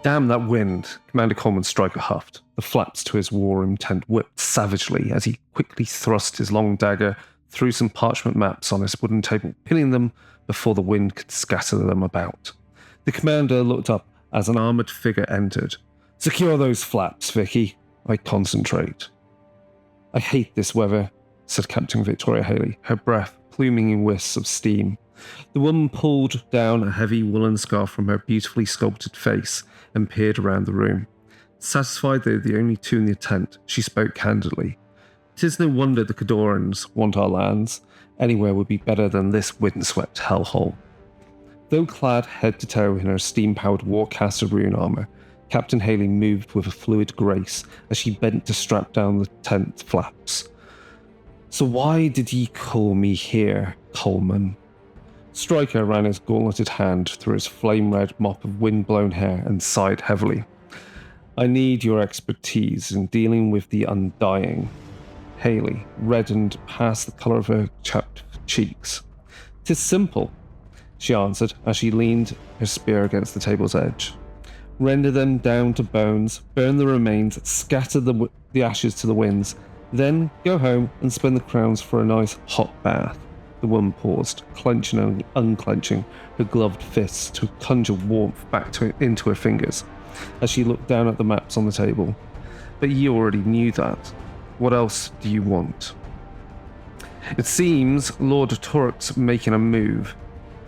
Damn that wind, Commander Coleman Stryker huffed, the flaps to his war room tent whipped savagely as he quickly thrust his long dagger through some parchment maps on his wooden table, pinning them before the wind could scatter them about. The commander looked up as an armoured figure entered. "Secure those flaps, Vicky. I concentrate." "I hate this weather," said Captain Victoria Haley, her breath pluming in wisps of steam. The woman pulled down a heavy woolen scarf from her beautifully sculpted face and peered around the room. Satisfied they were the only two in the tent, she spoke candidly. "'Tis no wonder the Khadorans want our lands. Anywhere would be better than this windswept hellhole." Though clad head to toe in her steam-powered Warcaster rune armour, Captain Haley moved with a fluid grace as she bent to strap down the tent flaps. "So why did ye call me here, Coleman?" Stryker ran his gauntleted hand through his flame-red mop of wind-blown hair and sighed heavily. "I need your expertise in dealing with the Undying." Haley reddened past the colour of her chapped cheeks. "'Tis simple," she answered as she leaned her spear against the table's edge. "Render them down to bones, burn the remains, scatter the ashes to the winds, then go home and spend the crowns for a nice hot bath." The woman paused, clenching and unclenching her gloved fists to conjure warmth back into her fingers as she looked down at the maps on the table. "But you already knew that. What else do you want?" "It seems Lord Turok's making a move.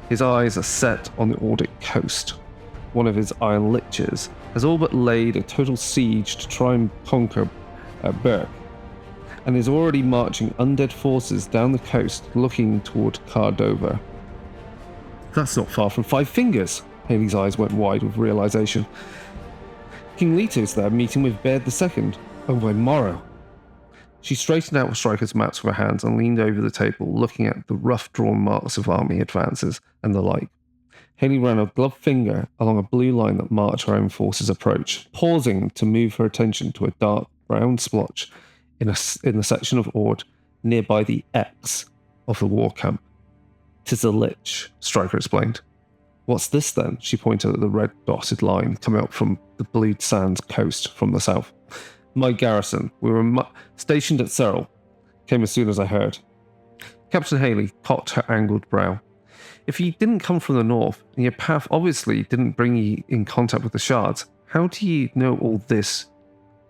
His eyes are set on the Ordic coast. One of his iron lichers has all but laid a total siege to try and conquer Berk, and is already marching undead forces down the coast looking toward Cardova." "That's not far from Five Fingers." Haley's eyes went wide with realization. "King Leto's there meeting with Baird II over in Morrow." She straightened out Stryker's maps with her hands and leaned over the table, looking at the rough-drawn marks of army advances and the like. Haley ran a gloved finger along a blue line that marked her own forces' approach, pausing to move her attention to a dark brown splotch in the section of Ord nearby the X of the war camp. "'Tis a lich," Stryker explained. "What's this then?" She pointed at the red dotted line coming up from the Blue Sands coast from the south. "My garrison. We were stationed at Cyril. Came as soon as I heard." Captain Haley cocked her angled brow. "If you didn't come from the north, and your path obviously didn't bring you in contact with the shards, how do you know all this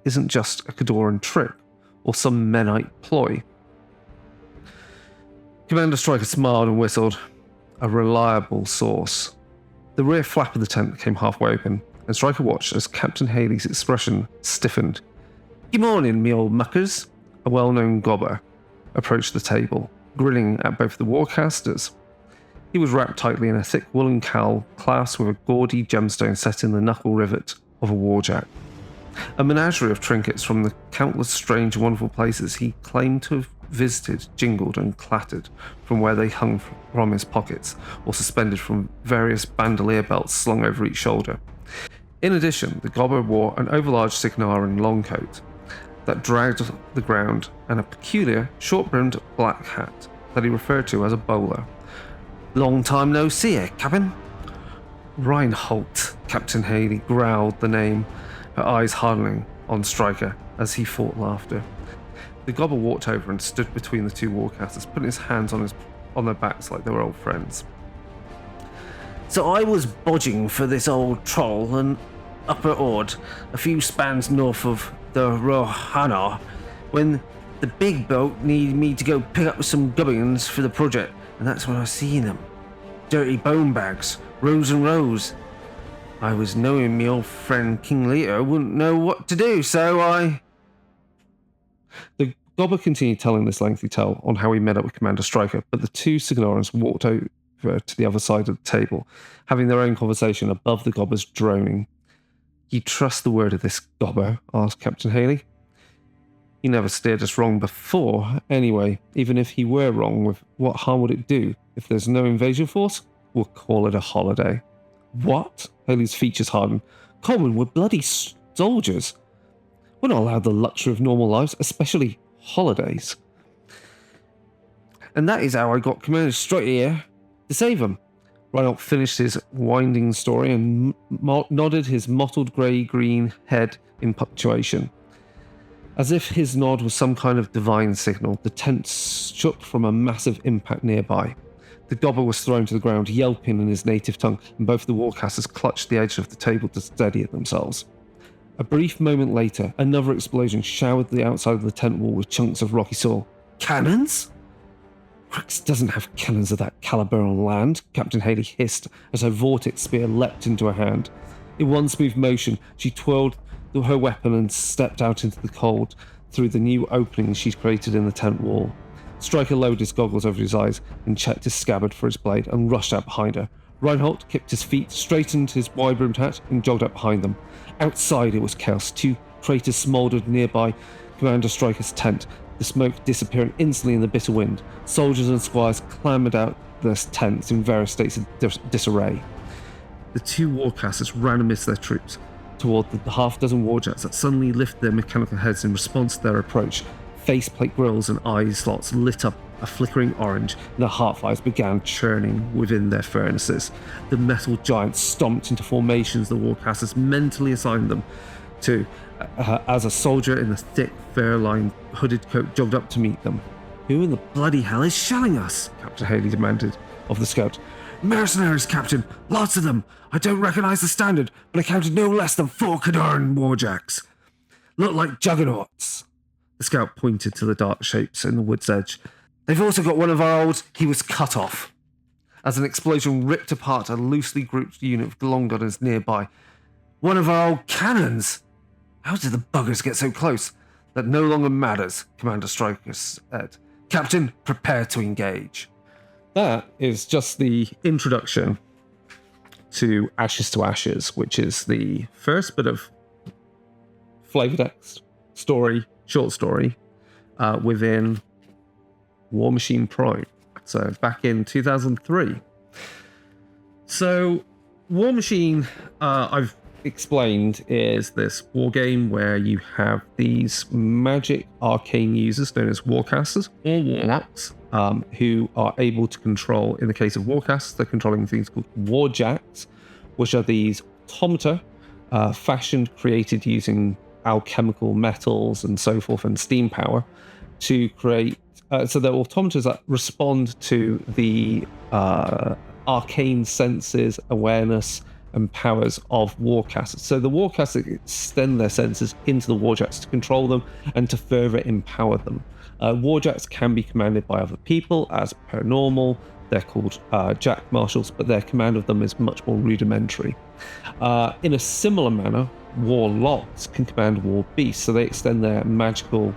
isn't just a Khadoran trick, or some Menite ploy?" Commander Stryker smiled and whistled. "A reliable source." The rear flap of the tent came halfway open, and Stryker watched as Captain Haley's expression stiffened. "Good morning, me old muckers." A well-known gobber approached the table, grinning at both the warcasters. He was wrapped tightly in a thick woolen cowl, clasped with a gaudy gemstone set in the knuckle rivet of a warjack. A menagerie of trinkets from the countless strange and wonderful places he claimed to have visited jingled and clattered from where they hung from his pockets, or suspended from various bandolier belts slung over each shoulder. In addition, the gobber wore an overlarge Cygnar long coat that dragged the ground, and a peculiar, short-brimmed black hat that he referred to as a bowler. "Long time no see, Captain?" "Reinhold," Captain Haley growled the name, her eyes hardening on Stryker as he fought laughter. The gobber walked over and stood between the two warcasters, putting his hands on their backs like they were old friends. "So I was bodging for this old troll and Upper Ord, a few spans north of the Rohana, when the big boat needed me to go pick up some gubbins for the project, and that's when I seen them. Dirty bone bags, rows and rows. I was knowing me old friend King Leto wouldn't know what to do, so I..." The gobber continued telling this lengthy tale on how he met up with Commander Stryker, but the two Cygnarans walked over to the other side of the table, having their own conversation above the gobber's droning. "You trust the word of this gobber?" asked Captain Haley. "He never steered us wrong before. Anyway, even if he were wrong, with what harm would it do? If there's no invasion force, we'll call it a holiday." "What?" Haley's features hardened. "Coleman, we're bloody soldiers. We're not allowed the luxury of normal lives, especially holidays." "And that is how I got Commander Stryker here, to save him." Reinhold finished his winding story and nodded his mottled grey-green head in punctuation. As if his nod was some kind of divine signal, the tent shook from a massive impact nearby. The gobber was thrown to the ground, yelping in his native tongue, and both the warcasters clutched the edge of the table to steady themselves. A brief moment later, another explosion showered the outside of the tent wall with chunks of rocky soil. Cannons? Cryx doesn't have cannons of that caliber on land, Captain Haley hissed as her vortex spear leapt into her hand. In one smooth motion, she twirled her weapon and stepped out into the cold through the new opening she'd created in the tent wall. Stryker lowered his goggles over his eyes and checked his scabbard for his blade and rushed out behind her. Reinhold kicked his feet, straightened his wide-brimmed hat, and jogged up behind them. Outside it was chaos. 2 craters smouldered nearby Commander Stryker's tent, the smoke disappearing instantly in the bitter wind. Soldiers and squires clambered out their tents in various states of disarray. The 2 warcasters ran amidst their troops toward the half-dozen warjacks that suddenly lifted their mechanical heads in response to their approach. Faceplate grills and eye slots lit up a flickering orange, and the heartfires began churning within their furnaces. The metal giants stomped into formations the warcasters mentally assigned them to, as a soldier in a thick, fur-lined, hooded coat jogged up to meet them. "Who in the bloody hell is shelling us?" Captain Haley demanded of the scout. "Mercenaries, Captain. Lots of them. I don't recognize the standard, but I counted no less than 4 Khadoran warjacks. Look like juggernauts." The scout pointed to the dark shapes in the wood's edge. "They've also got one of our old..." He was cut off as an explosion ripped apart a loosely grouped unit of long gunners nearby. "One of our old cannons! How did the buggers get so close?" "That no longer matters," Commander Stryker said. "Captain, prepare to engage." That is just the introduction to Ashes, which is the first bit of flavor text story, short story, within Warmachine Prime. So back in 2003. So Warmachine, I've explained, is this war game where you have these magic arcane users known as warcasters or warlocks, who are able to control, in the case of warcasters, they're controlling things called warjacks, which are these automata fashioned, created using alchemical metals and so forth and steam power to create, so they're automatas that respond to the arcane senses, awareness, and powers of warcasters. So the warcasters extend their senses into the warjacks to control them and to further empower them. Warjacks can be commanded by other people as per normal. They're called jack marshals, but their command of them is much more rudimentary. In a similar manner, warlocks can command war beasts, so they extend their magical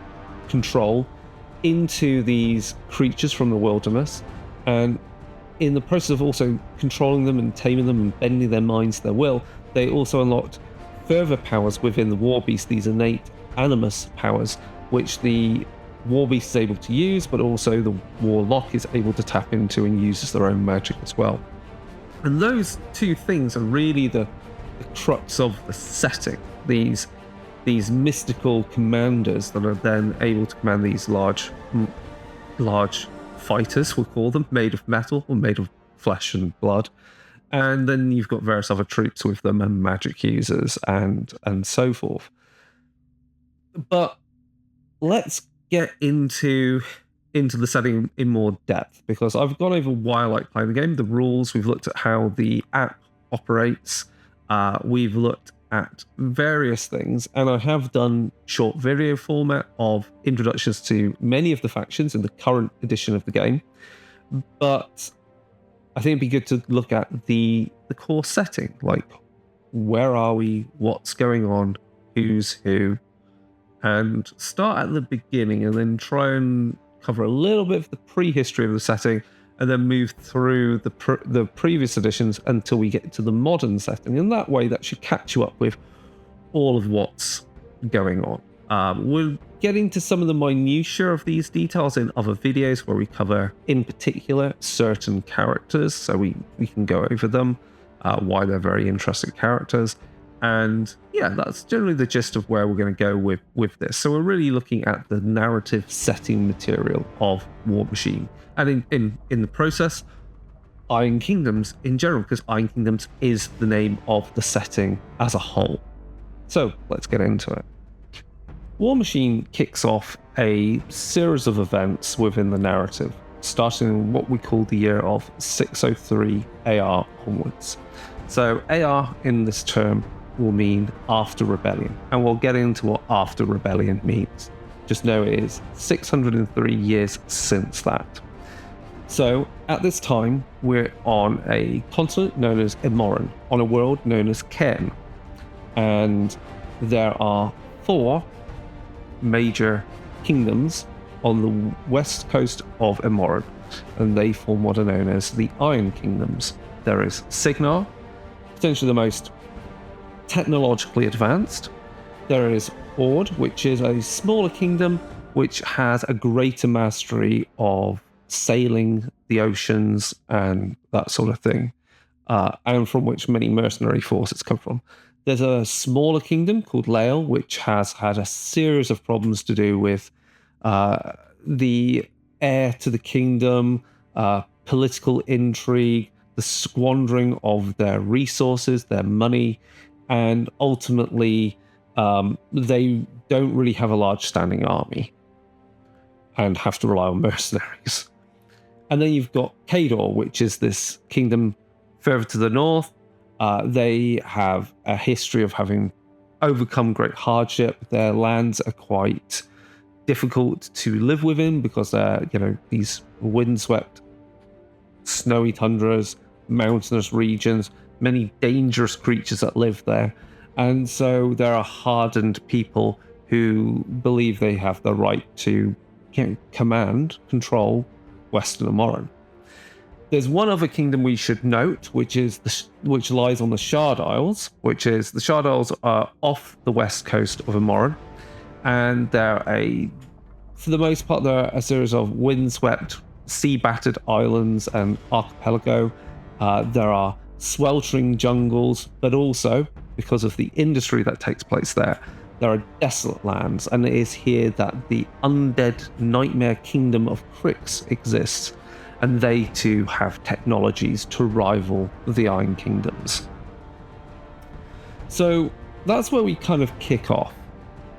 control into these creatures from the wilderness, and in the process of also controlling them and taming them and bending their minds to their will, they also unlocked further powers within the war beast, these innate animus powers, which the war beast is able to use, but also the warlock is able to tap into and uses their own magic as well. And those 2 things are really the crux of the setting. These mystical commanders that are then able to command these large fighters, we'll call them, made of metal or made of flesh and blood. And then you've got various other troops with them and magic users and so forth. But let's get into the setting in more depth, because I've gone over why I like playing the game, the rules, we've looked at how the app operates, we've looked at various things, and I have done short video format of introductions to many of the factions in the current edition of the game. But I think it'd be good to look at the core setting, like where are we, what's going on, who's who, and start at the beginning and then try and cover a little bit of the prehistory of the setting, and then move through the previous editions until we get to the modern setting. And that way, that should catch you up with all of what's going on. We're getting to some of the minutiae of these details in other videos where we cover, in particular, certain characters. So we can go over them, why they're very interesting characters. And yeah, that's generally the gist of where we're going to go with this. So we're really looking at the narrative setting material of Warmachine. And in the process, Iron Kingdoms in general, because Iron Kingdoms is the name of the setting as a whole. So let's get into it. Warmachine kicks off a series of events within the narrative, starting in what we call the year of 603 AR onwards. So AR in this term will mean after rebellion, and we'll get into what after rebellion means. Just know it is 603 years since that. So at this time, we're on a continent known as Imoran, on a world known as Cairn, and there are 4 major kingdoms on the west coast of Imoran, and they form what are known as the Iron Kingdoms. There is Cygnar, potentially the most technologically advanced. There is Ord, which is a smaller kingdom which has a greater mastery of sailing the oceans and that sort of thing, and from which many mercenary forces come from. There's a smaller kingdom called Llael, which has had a series of problems to do with the heir to the kingdom, political intrigue, the squandering of their resources, their money, and ultimately they don't really have a large standing army and have to rely on mercenaries. And then you've got Khadoran, which is this kingdom further to the north. They have a history of having overcome great hardship. Their lands are quite difficult to live within because they're, these windswept, snowy tundras, mountainous regions, many dangerous creatures that live there. And so there are hardened people who believe they have the right to control Western Imoran. There's one other kingdom we should note, which lies on the Shard Isles, which is the Shard Isles are off the west coast of Imoran, and for the most part, they're a series of windswept, sea-battered islands and archipelago. There are sweltering jungles, but also, because of the industry that takes place there are desolate lands, and it is here that the undead nightmare kingdom of Cryx exists, and they too have technologies to rival the Iron Kingdoms. So that's where we kind of kick off.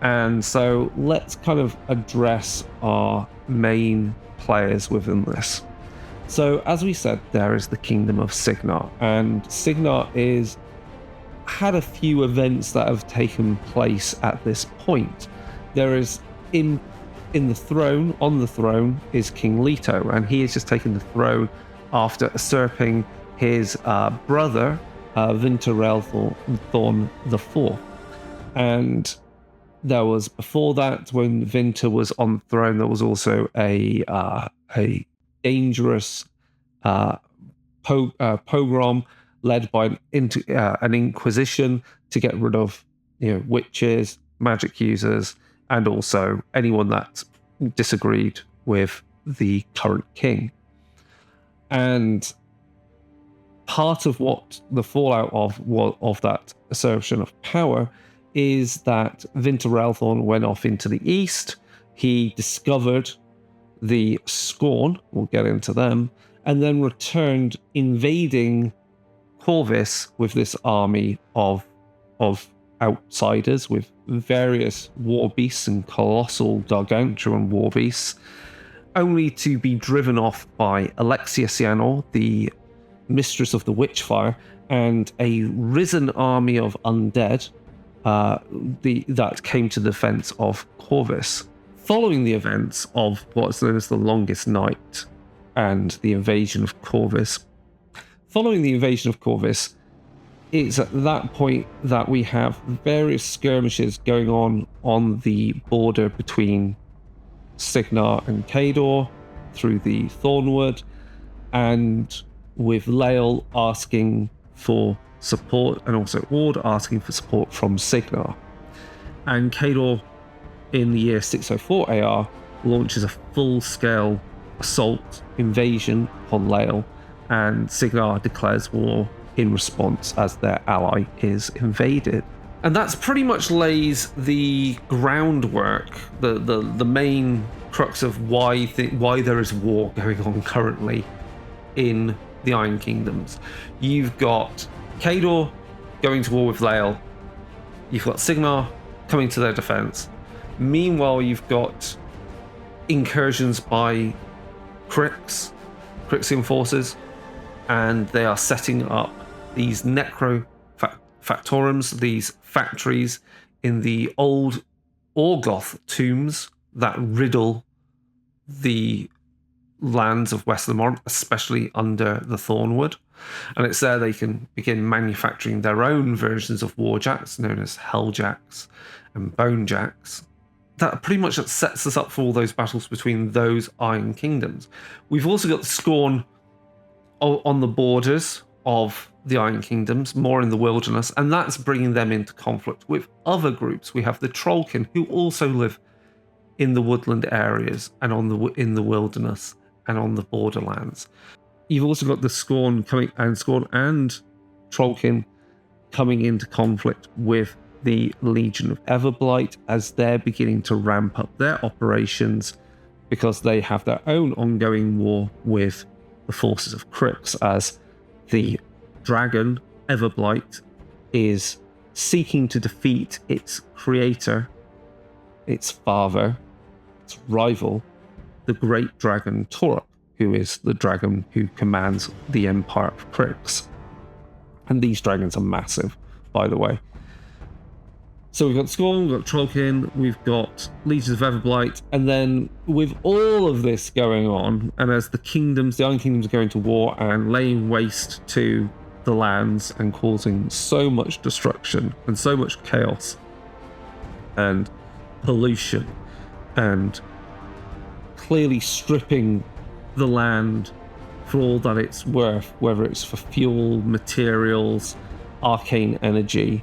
And so let's kind of address our main players within this. So as we said, there is the kingdom of Cygnar, and Cygnar had a few events that have taken place at this point. There is on the throne is King Leto, and he has just taken the throne after usurping his brother Vinterelthorn IV. And there was, before that, when Vinter was on the throne, there was also a dangerous pogrom led by an inquisition to get rid of witches, magic users, and also anyone that disagreed with the current king. And part of what the fallout of that assertion of power is that Vinterelthorn went off into the east. He discovered the Scorn, we'll get into them, and then returned invading Corvus with this army of outsiders, with various war beasts and colossal gargantuan war beasts, only to be driven off by Alexia Cyanor, the mistress of the Witchfire, and a risen army of undead that came to the defense of Corvus. Following the events of what's known as the Longest Night and the invasion of Corvus, it's at that point that we have various skirmishes going on the border between Cygnar and Khadoran through the Thornwood, and with Llael asking for support and also Ord asking for support from Cygnar. And Khadoran, in the year 604 AR, launches a full-scale assault invasion upon Llael, and Cygnar declares war in response as their ally is invaded. And that's pretty much lays the groundwork, the main crux of why there is war going on currently in the Iron Kingdoms. You've got Khador going to war with Llael. You've got Cygnar coming to their defense. Meanwhile, you've got incursions by Cryxian forces, and they are setting up these necrofactorums, these factories in the old Orgoth tombs that riddle the lands of West of the Morn, especially under the Thornwood. And it's there they can begin manufacturing their own versions of warjacks, known as helljacks and bonejacks. That pretty much sets us up for all those battles between those Iron Kingdoms. We've also got the Scorn on the borders of the Iron Kingdoms, more in the wilderness, and that's bringing them into conflict with other groups. We have the Trollkin, who also live in the woodland areas and in the wilderness and on the borderlands. You've also got the Scorn and Trollkin coming into conflict with the Legion of Everblight as they're beginning to ramp up their operations because they have their own ongoing war with the forces of Cryx, as the dragon Everblight is seeking to defeat its creator, its father, its rival, the great dragon Torok, who is the dragon who commands the Empire of Cryx. And these dragons are massive, by the way. So we've got Scorn, we've got Trollkin, we've got Legions of Everblight, and then with all of this going on, and as the Iron Kingdoms are going to war and laying waste to the lands and causing so much destruction and so much chaos and pollution and clearly stripping the land for all that it's worth, whether it's for fuel, materials, arcane energy,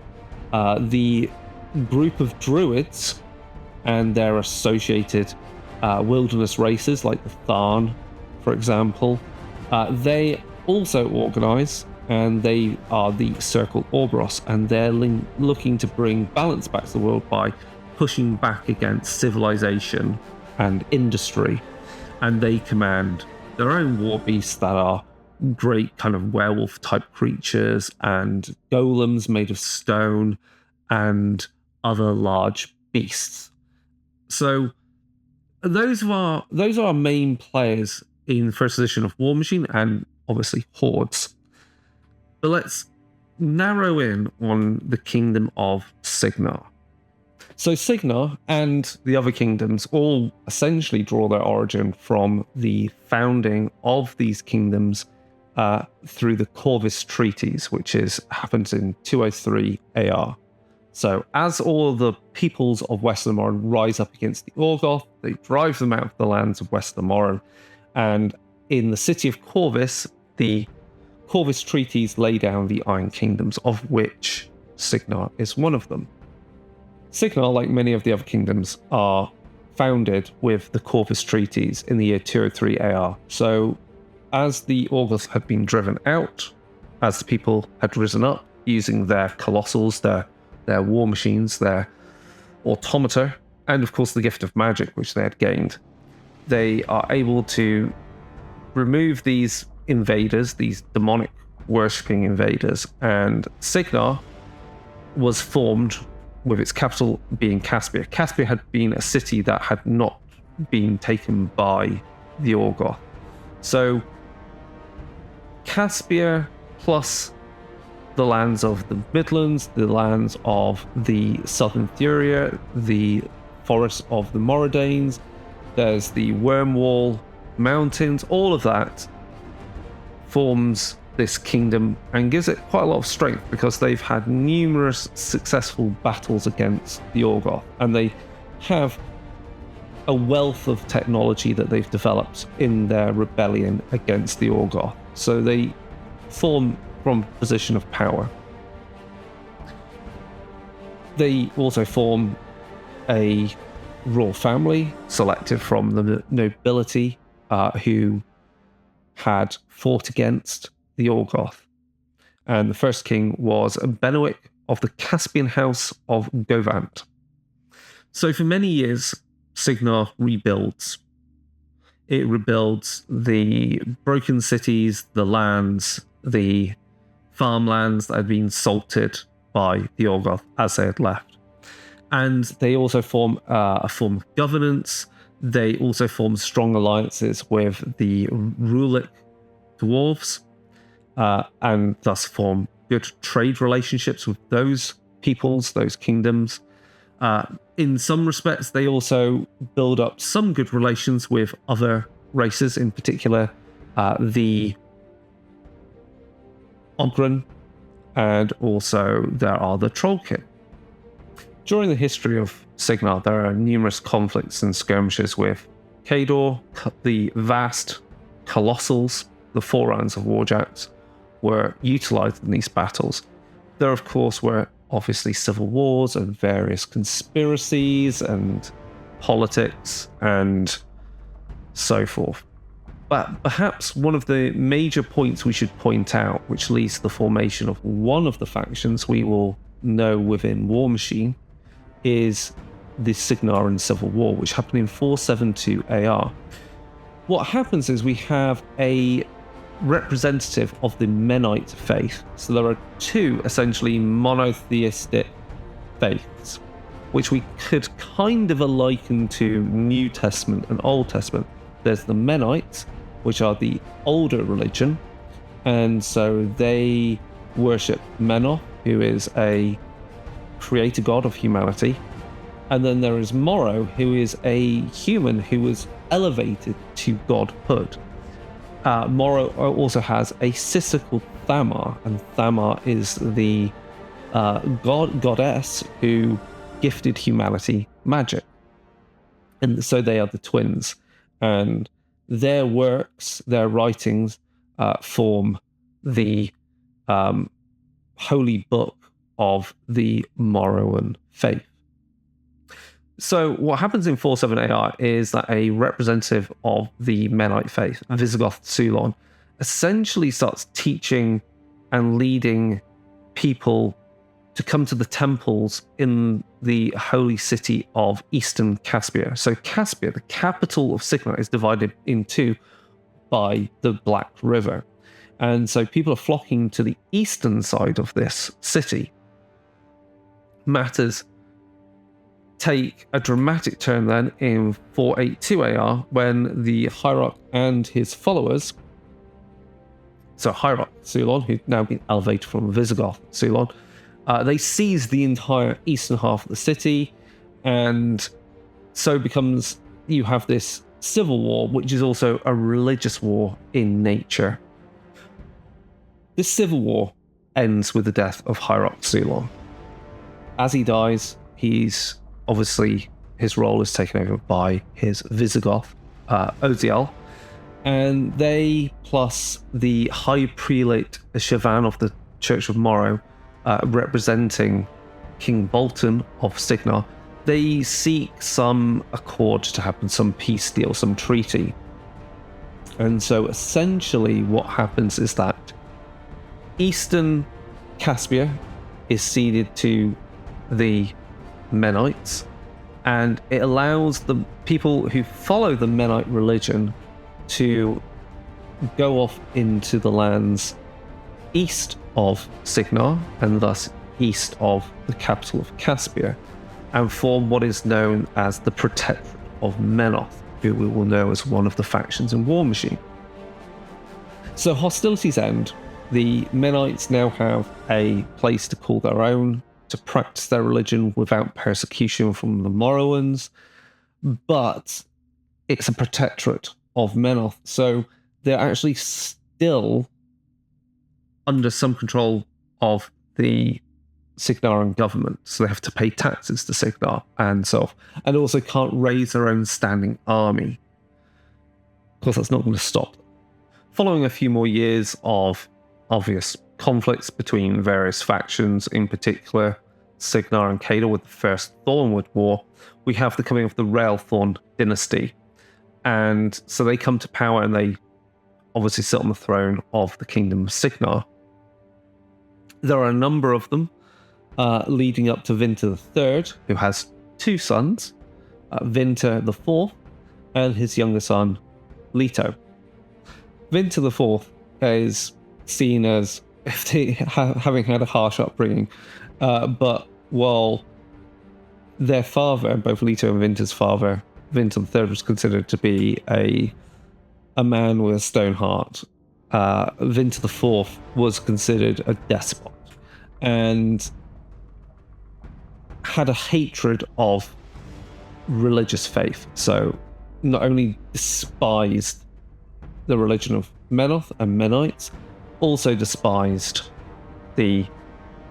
the group of druids and their associated wilderness races like the Tharn, for example, they also organize, and they are the Circle Orboros, and they're looking to bring balance back to the world by pushing back against civilization and industry, and they command their own war beasts that are great kind of werewolf type creatures and golems made of stone and other large beasts. So those are our main players in first edition of Warmachine, and obviously hordes. But let's narrow in on the kingdom of Cygnar. So Cygnar and the other kingdoms all essentially draw their origin from the founding of these kingdoms through the Corvus Treaties, which happens in 203 AR. So as all of the peoples of West of the Morn rise up against the Orgoth, they drive them out of the lands of West of the Morn, and in the city of Corvus, the Corvus Treaties lay down the Iron Kingdoms, of which Cygnar is one of them. Cygnar, like many of the other kingdoms, are founded with the Corvus Treaties in the year 203 AR. So as the Orgoth had been driven out, as the people had risen up using their colossals, their war machines, their automata, and of course the gift of magic which they had gained, they are able to remove these invaders, these demonic worshipping invaders, and Cygnar was formed with its capital being Caspia. Caspia had been a city that had not been taken by the Orgoth. So Caspia plus the lands of the Midlands, the lands of the Southern Thuria, the forests of the Moridanes, there's the Wormwall Mountains, all of that forms this kingdom and gives it quite a lot of strength because they've had numerous successful battles against the Orgoth, and they have a wealth of technology that they've developed in their rebellion against the Orgoth. So they form from a position of power. They also form a royal family selected from the nobility who had fought against the Orgoth. And the first king was Benowick of the Caspian House of Govant. So for many years, Cygnar rebuilds. It rebuilds the broken cities, the lands, the farmlands that had been salted by the Orgoth as they had left. And they also form a form of governance. They also form strong alliances with the Rulic dwarves, and thus form good trade relationships with those peoples, those kingdoms. In some respects, they also build up some good relations with other races, in particular the Ogren, and also there are the Trollkin. During the history of Cygnar, there are numerous conflicts and skirmishes with Khador. The vast Colossals, the forerunners of Warjacks, were utilized in these battles. There, of course, were obviously civil wars and various conspiracies and politics and so forth. But perhaps one of the major points we should point out, which leads to the formation of one of the factions we will know within Warmachine, is the Cygnaran Civil War, which happened in 472 AR. What happens is we have a representative of the Menite faith. So there are two essentially monotheistic faiths, which we could kind of liken to New Testament and Old Testament. There's the Menites, which are the older religion, and so they worship Menoth, who is a creator god of humanity. And then there is Morrow, who is a human who was elevated to godhood. Morrow also has a sister called Thamar, and Thamar is the goddess who gifted humanity magic. And so they are the twins. And their works, their writings, form the holy book of the Morrowan faith. So what happens in 47AR is that a representative of the Menite faith, Visigoth Sulon, essentially starts teaching and leading people to come to the temples in the holy city of Eastern Caspia. So Caspia, the capital of Cygnar, is divided in two by the Black River. And so people are flocking to the eastern side of this city. Matters take a dramatic turn then in 482 AR when the Hierarch and his followers, so Hierarch Sulon, who'd now been elevated from Visigoth Sulon, they seize the entire eastern half of the city, and so becomes, you have this civil war, which is also a religious war in nature. This civil war ends with the death of Hierarch Sulon. As he dies, he's obviously, his role is taken over by his Visigoth, Llael, and they, plus the High Prelate Sivan of the Church of Morrow, representing King Bolton of Cygnar, they seek some accord to happen, some peace deal, some treaty. And so essentially what happens is that Eastern Caspia is ceded to the Menites, and it allows the people who follow the Menite religion to go off into the lands east of Cygnar, and thus east of the capital of Caspia, and form what is known as the Protectorate of Menoth, who we will know as one of the factions in Warmachine. So hostilities end. The Menites now have a place to call their own, to practice their religion without persecution from the Morrowans, but it's a protectorate of Menoth, so they're actually still under some control of the Cygnaran government, so they have to pay taxes to Cygnar and so on, and also can't raise their own standing army. Of course, that's not going to stop them. Following a few more years of obvious conflicts between various factions, in particular Cygnar and Khador with the First Thornwood War, we have the coming of the Railthorn dynasty. And so they come to power and they obviously sit on the throne of the Kingdom of Cygnar. There are a number of them, leading up to Vinter III, who has two sons, Vinter IV and his younger son, Leto. Vinter IV is seen as having had a harsh upbringing, but while their father, both Leto and Vinter's father, Vinter III, was considered to be a man with a stone heart, Vinter IV was considered a despot and had a hatred of religious faith. So not only despised the religion of Menoth and Menites, also despised the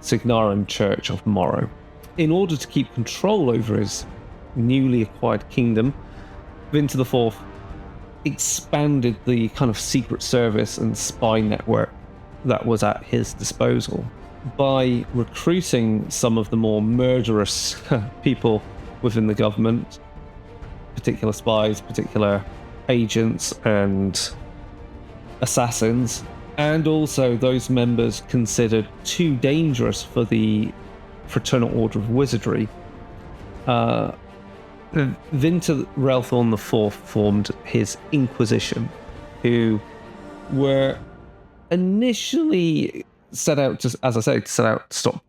Cygnar Church of Morrow. In order to keep control over his newly acquired kingdom, Vinter IV expanded the kind of secret service and spy network that was at his disposal by recruiting some of the more murderous people within the government, particular spies, particular agents and assassins, and also those members considered too dangerous for the Fraternal Order of Wizardry. Vinter Relthorn IV formed his Inquisition, who were initially set out to, as I say, to stop,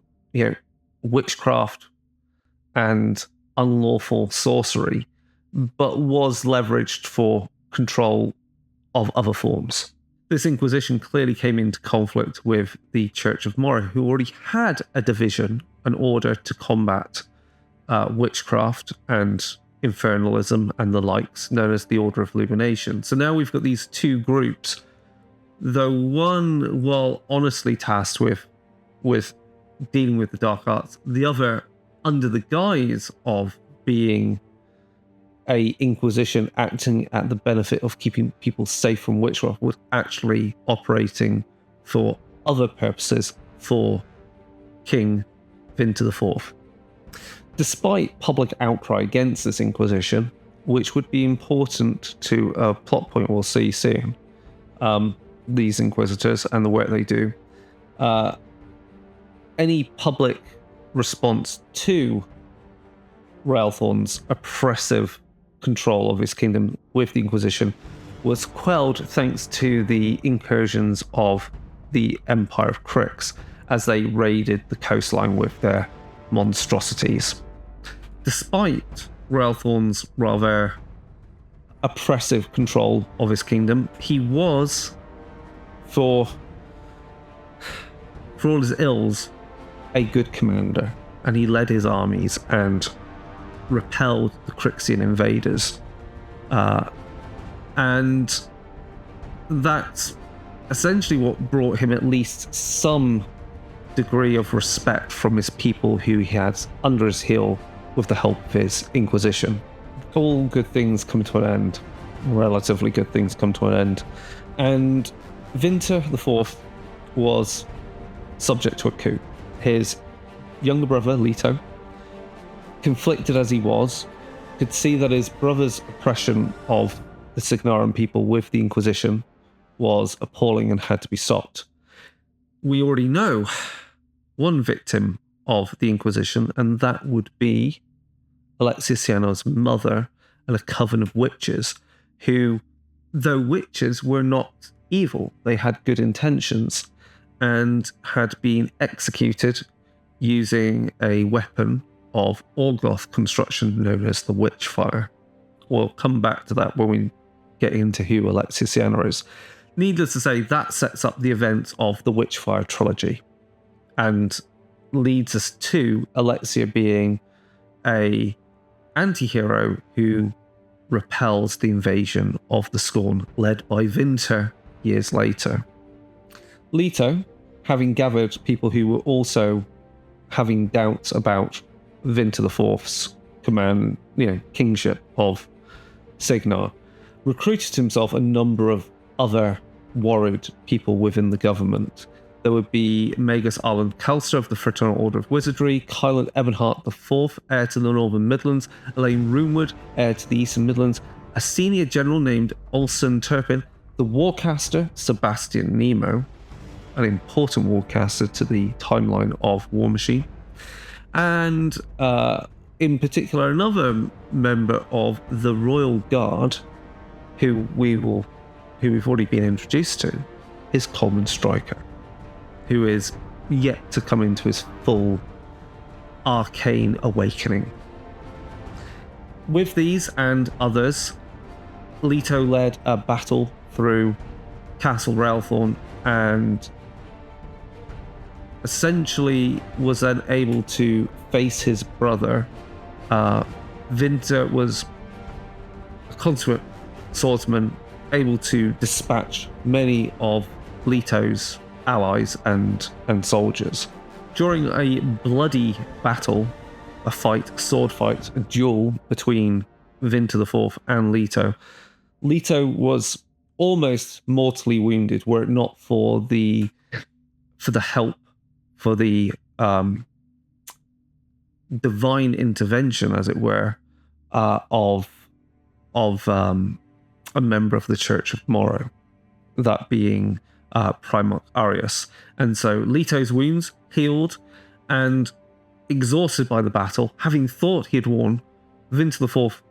witchcraft and unlawful sorcery, but was leveraged for control of other forms. This Inquisition clearly came into conflict with the Church of Morrow, who already had a division, an order to combat witchcraft and infernalism and the likes, known as the Order of Illumination. So now we've got these two groups, though one, while honestly tasked with dealing with the dark arts, the other under the guise of being a Inquisition acting at the benefit of keeping people safe from witchcraft, was actually operating for other purposes for King Vinter IV. Despite public outcry against this Inquisition, which would be important to a plot point we'll see soon, these Inquisitors and the work they do, any public response to Relthorn's oppressive control of his kingdom with the Inquisition was quelled thanks to the incursions of the Empire of Cryx as they raided the coastline with their monstrosities. Despite Relthorn's rather oppressive control of his kingdom, he was, for all his ills, a good commander, and he led his armies and repelled the Cryxian invaders. And that's essentially what brought him at least some degree of respect from his people who he had under his heel with the help of his Inquisition. All good things come to an end. Relatively good things come to an end. And Vinter IV was subject to a coup. His younger brother, Leto, conflicted as he was, could see that his brother's oppression of the Cygnaran people with the Inquisition was appalling and had to be stopped. We already know one victim of the Inquisition, and that would be Alexios mother and a coven of witches who, though witches, were not evil. They had good intentions and had been executed using a weapon of Orgloth construction known as the Witchfire. We'll come back to that when we get into who Alexios is. Needless to say, that sets up the events of the Witchfire trilogy and leads us to Alexia being a anti-hero who repels the invasion of the Scorn led by Vinter years later. Leto, having gathered people who were also having doubts about Vinter IV's command, kingship of Cygnar, recruited himself a number of other worried people within the government. There would be Magus Arlen Calster of the Fraternal Order of Wizardry, Kylan Ebenhart IV, heir to the Northern Midlands, Elaine Roomwood, heir to the Eastern Midlands, a senior general named Olsen Turpin, the Warcaster Sebastian Nemo, an important Warcaster to the timeline of Warmachine, and in particular another member of the Royal Guard who we've already been introduced to, is Common Striker, who is yet to come into his full arcane awakening. With these and others, Leto led a battle through Castle Railthorn and essentially was then able to face his brother. Vinter was a consummate swordsman, able to dispatch many of Leto's allies and soldiers. During a bloody battle, a sword fight, a duel between Vinter IV and Leto, Leto was almost mortally wounded were it not for the divine intervention, as it were, of a member of the Church of Morrow, that being Primarch Arius. And so Leto's wounds healed, and exhausted by the battle, having thought he had won, Vinter IV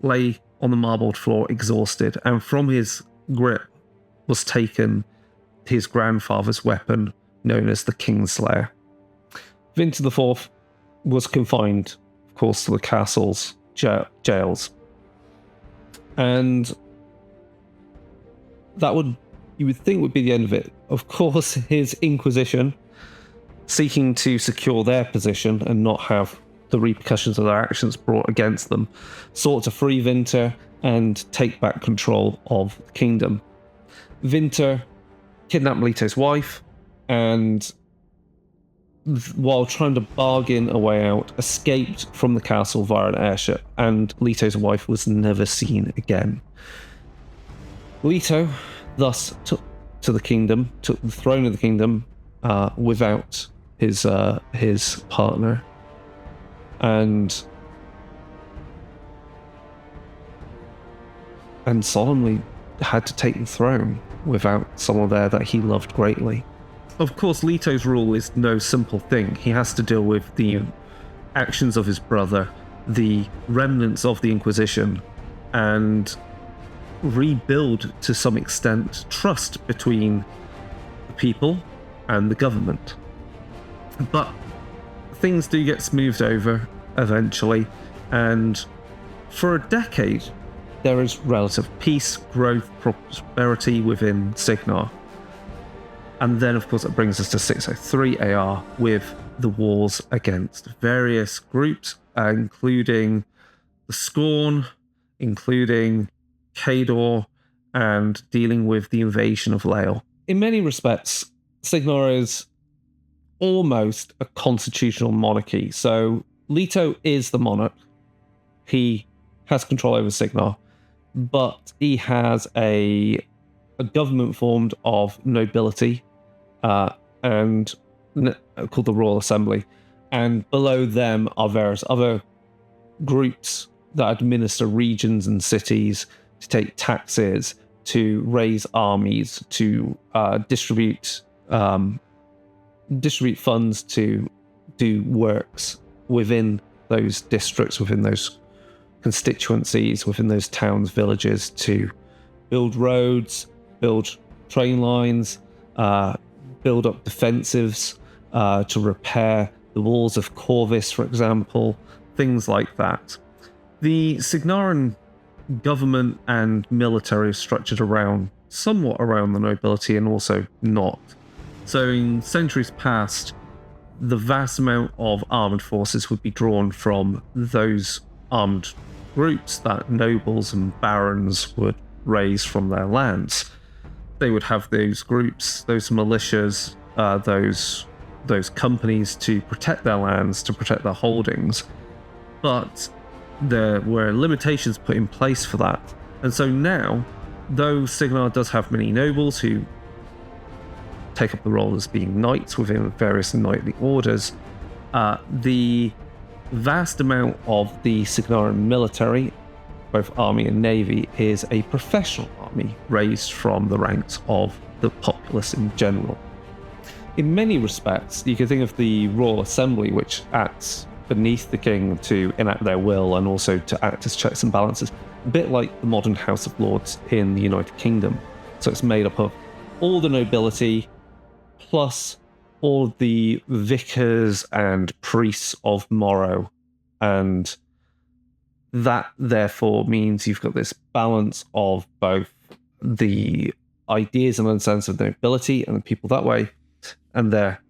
lay on the marbled floor exhausted, and from his grip was taken his grandfather's weapon, known as the Kingslayer. Vinter IV was confined, of course, to the castle's jails. And that you would think would be the end of it. Of course, his Inquisition, seeking to secure their position and not have the repercussions of their actions brought against them, sought to free Vinter and take back control of the kingdom. Vinter kidnapped Leto's wife, and while trying to bargain a way out, escaped from the castle via an airship, and Leto's wife was never seen again. Leto thus took the throne of the kingdom without his partner, and solemnly had to take the throne without someone there that he loved greatly. Of course, Leto's rule is no simple thing. He has to deal with the actions of his brother, the remnants of the Inquisition, and rebuild, to some extent, trust between the people and the government. But things do get smoothed over eventually, and for a decade there is relative peace, growth, prosperity within Cygnar. And then, of course, it brings us to 603 AR with the wars against various groups, including the Scorn, including Khador, and dealing with the invasion of Llael. In many respects, Cygnar is almost a constitutional monarchy. So Leto is the monarch. He has control over Cygnar, but he has a government formed of nobility, and called the Royal Assembly, and below them are various other groups that administer regions and cities, to take taxes, to raise armies, to distribute funds to do works within those districts, within those constituencies, within those towns, villages, to build roads, build train lines, build up defensives, to repair the walls of Corvus, for example, things like that. The Cygnaran government and military is structured somewhat around the nobility, and also not. So in centuries past, the vast amount of armoured forces would be drawn from those armed groups that nobles and barons would raise from their lands. They would have those groups, those militias, those companies to protect their lands, to protect their holdings. But there were limitations put in place for that. And so now, though Cygnar does have many nobles who take up the role as being knights within various knightly orders, the vast amount of the Cygnaran military, both army and navy, is a professional army raised from the ranks of the populace in general. In many respects, you can think of the Royal Assembly, which acts beneath the king to enact their will and also to act as checks and balances, a bit like the modern House of Lords in the United Kingdom. So it's made up of all the nobility plus all the vicars and priests of Morrow, and that therefore means you've got this balance of both the ideas and understandings of the nobility and the people that way and their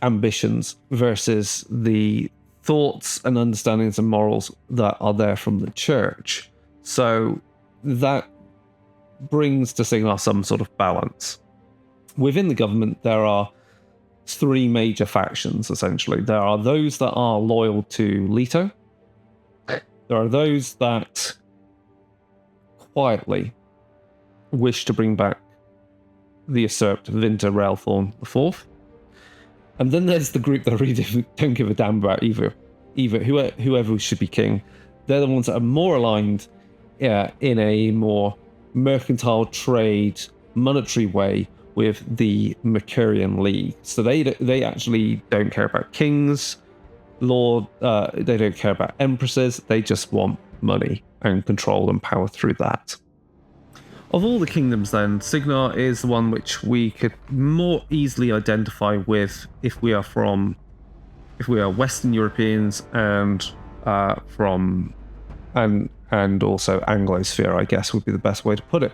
ambitions versus the thoughts and understandings and morals that are there from the church. So that brings to Cygnar some sort of balance. Within the government, there are three major factions, essentially. There are those that are loyal to Leto. There are those that quietly wish to bring back the usurped Vinter Railthorn IV. And then there's the group that really don't give a damn about either whoever should be king. They're the ones that are more aligned in a more mercantile trade, monetary way with the Mercurian League. So they actually don't care about kings, they don't care about empresses, they just want money and control and power through that. Of all the kingdoms then, Cygnar is the one which we could more easily identify with if we are Western Europeans and and also Anglosphere, I guess would be the best way to put it.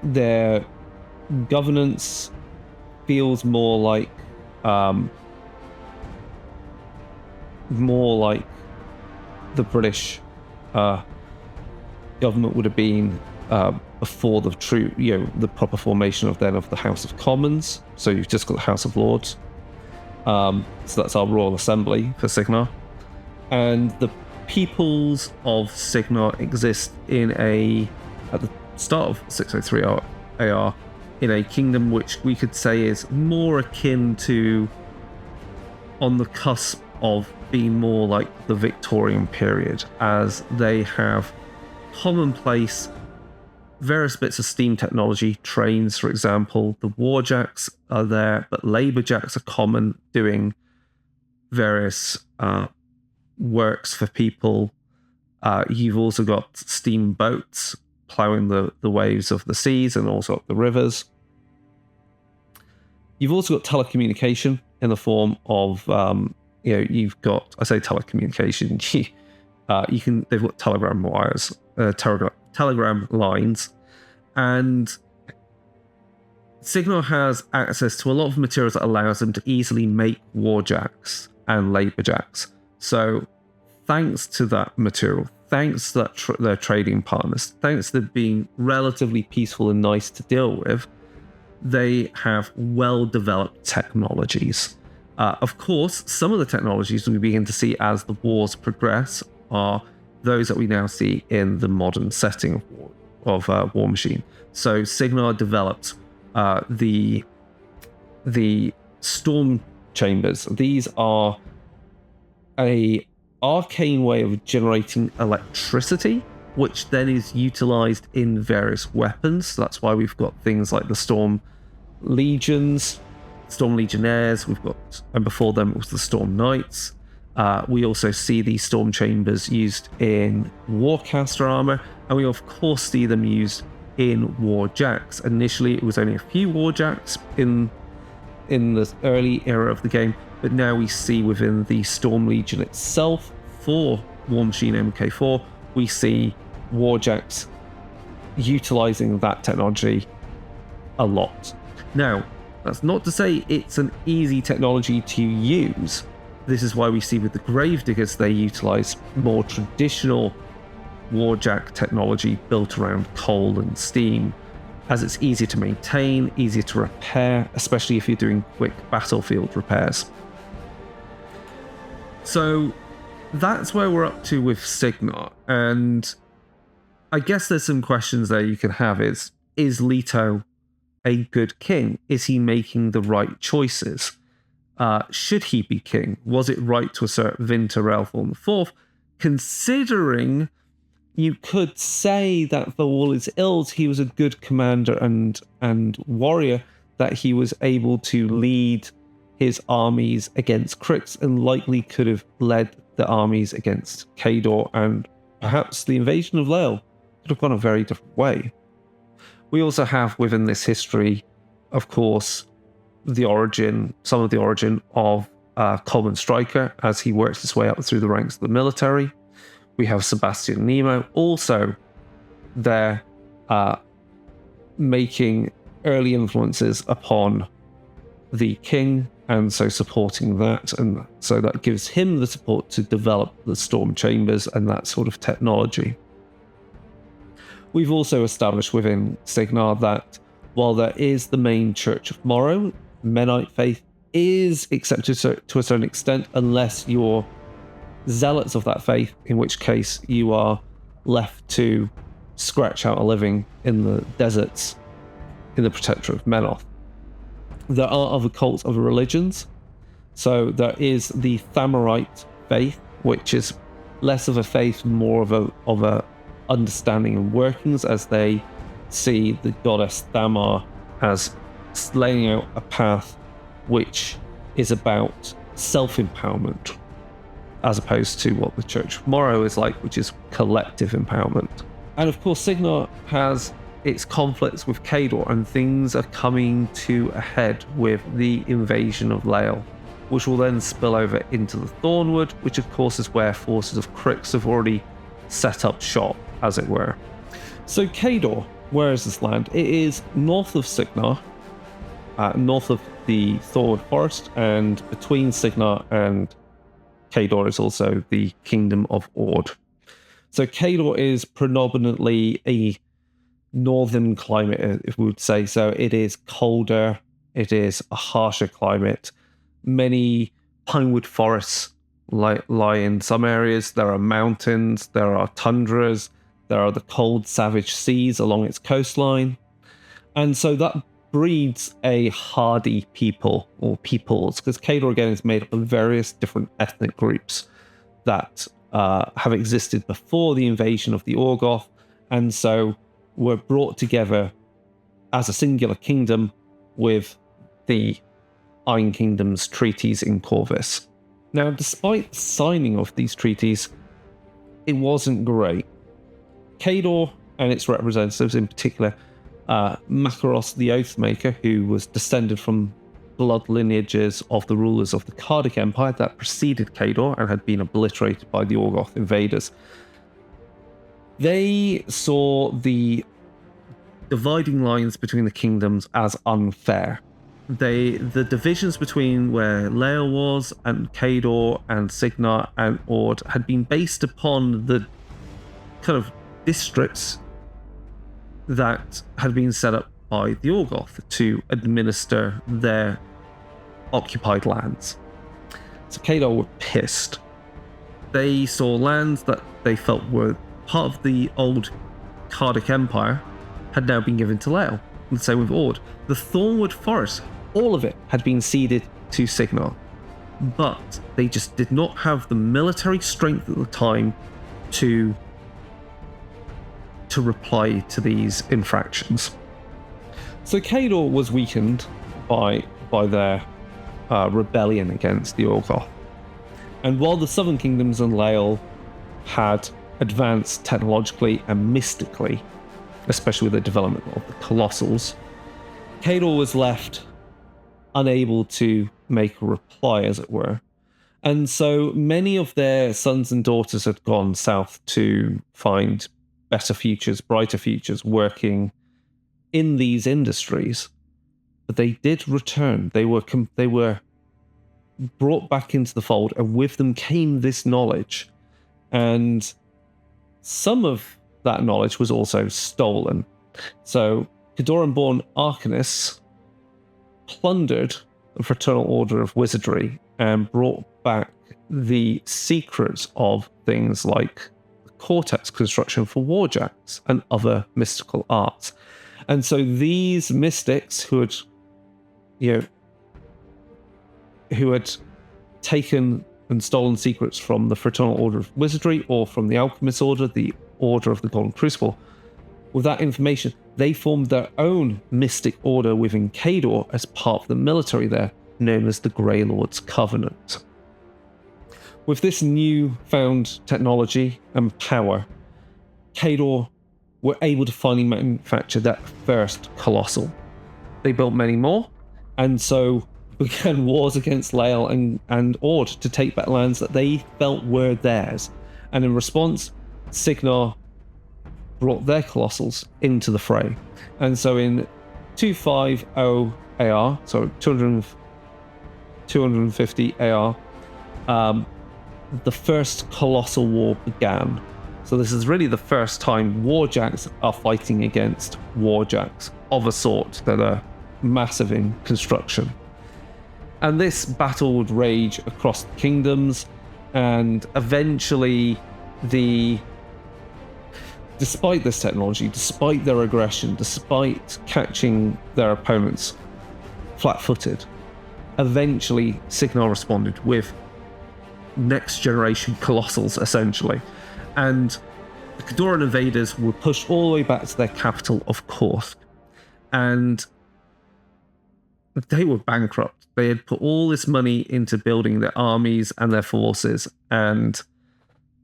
Their governance feels more like the British government would have been before the proper formation of the House of Commons. So you've just got the House of Lords. So that's our Royal Assembly for Cygnar. And the peoples of Cygnar exist at the start of 603 AR, in a kingdom which we could say is more akin to, on the cusp of being more like the Victorian period, as they have commonplace various bits of steam technology, trains, for example. The warjacks are there, but labourjacks are common, doing various works for people. You've also got steamboats ploughing the waves of the seas and also up the rivers. You've also got telecommunication in the form of, you've got, I say telecommunication, they've got telegram wires, telegram lines, and Cygnar has access to a lot of materials that allows them to easily make warjacks and labourjacks. So thanks to that material, thanks to their trading partners, thanks to being relatively peaceful and nice to deal with, they have well-developed technologies. Of course, some of the technologies we begin to see as the wars progress are those that we now see in the modern setting of Warmachine. So Cygnar developed the storm chambers. These are a arcane way of generating electricity, which then is utilized in various weapons. So that's why we've got things like the Storm Legions, Storm Legionnaires, and before them it was the Storm Knights. We also see these storm chambers used in Warcaster armor, and we of course see them used in warjacks. Initially it was only a few warjacks in the early era of the game, but now we see within the Storm Legion itself for Warmachine MK4, we see warjacks utilizing that technology a lot. Now, that's not to say it's an easy technology to use. This is why we see with the Gravediggers they utilize more traditional warjack technology built around coal and steam, as it's easier to maintain, easier to repair, especially if you're doing quick battlefield repairs. So that's where we're up to with Cygnar, and I guess there's some questions there you can have. Is Leto a good king? Is he making the right choices? Should he be king? Was it right to assert Vinter Railthorn IV? Considering you could say that for all his ills, he was a good commander and warrior, that he was able to lead his armies against Cryx and likely could have led the armies against Khador and perhaps the invasion of Llael could have gone a very different way. We also have within this history, of course, some of the origin of Coleman Stryker as he works his way up through the ranks of the military. We have Sebastian Nemo also there making early influences upon the king, and so supporting that, and so that gives him the support to develop the storm chambers and that sort of technology. We've also established within Cygnar that while there is the main Church of Morrow, Mennonite faith is accepted to a certain extent unless you're zealots of that faith, in which case you are left to scratch out a living in the deserts in the Protectorate of Menoth. There are other cults, other religions. So there is the Thamorite faith, which is less of a faith, more of a understanding and workings, as they see the goddess Thamar as laying out a path which is about self-empowerment, as opposed to what the Church of Morrow is like, which is collective empowerment. And of course, Cygnar has its conflicts with Khador, and things are coming to a head with the invasion of Llael, which will then spill over into the Thornwood, which of course is where forces of Cryx have already set up shop, as it were. So Khador, where is this land? It is north of Cygnar, north of the Thornwood Forest, and between Cygnar and Khador is also the Kingdom of Ord. So Khador is predominantly a northern climate, if we would say so. It is colder, it is a harsher climate. Many pinewood forests lie in some areas. There are mountains, there are tundras, there are the cold, savage seas along its coastline. And so that breeds a hardy people, or peoples, because Khador again is made up of various different ethnic groups that have existed before the invasion of the Orgoth, and so were brought together as a singular kingdom with the Iron Kingdoms treaties in Corvus. Now, despite the signing of these treaties, it wasn't great. Khador and its representatives, in particular, Makaros the Oathmaker, who was descended from blood lineages of the rulers of the Khadoran Empire that preceded Khador and had been obliterated by the Orgoth invaders. They saw the dividing lines between the kingdoms as unfair. The divisions between where Llael was and Khador and Cygnar and Ord had been based upon the kind of districts that had been set up by the Orgoth to administer their occupied lands. So Khador were pissed. They saw lands that they felt were part of the old Khadoran Empire had now been given to Llael. And same with Ord. The Thornwood Forest, all of it had been ceded to Cygnar. But they just did not have the military strength at the time to reply to these infractions. So Khador was weakened by their rebellion against the Orgoth. And while the Southern Kingdoms and Llael had advanced technologically and mystically, especially with the development of the Colossals, Khador was left unable to make a reply, as it were. And so many of their sons and daughters had gone south to find better futures, brighter futures, working in these industries. But they did return. They were brought back into the fold, and with them came this knowledge. And some of that knowledge was also stolen. So Khadoran-born Arcanus plundered the Fraternal Order of Wizardry and brought back the secrets of things like cortex construction for warjacks and other mystical arts. And so these mystics who had taken and stolen secrets from the Fraternal Order of Wizardry or from the Alchemist Order, the Order of the Golden Crucible, with that information, they formed their own mystic order within Khador as part of the military there, known as the Grey Lord's Covenant. With this newfound technology and power, Khador were able to finally manufacture that first colossal. They built many more, and so began wars against Llael and Ord to take back lands that they felt were theirs. And in response, Cygnar brought their colossals into the fray. And so in 250 AR, so 250 AR, the first colossal war began. So this is really the first time warjacks are fighting against warjacks of a sort that are massive in construction. And this battle would rage across the kingdoms, and eventually despite this technology, despite their aggression, despite catching their opponents flat-footed, eventually Cygnar responded with next generation colossals, essentially. And the Khadoran invaders were pushed all the way back to their capital of Kursk, and they were bankrupt. They had put all this money into building their armies and their forces, and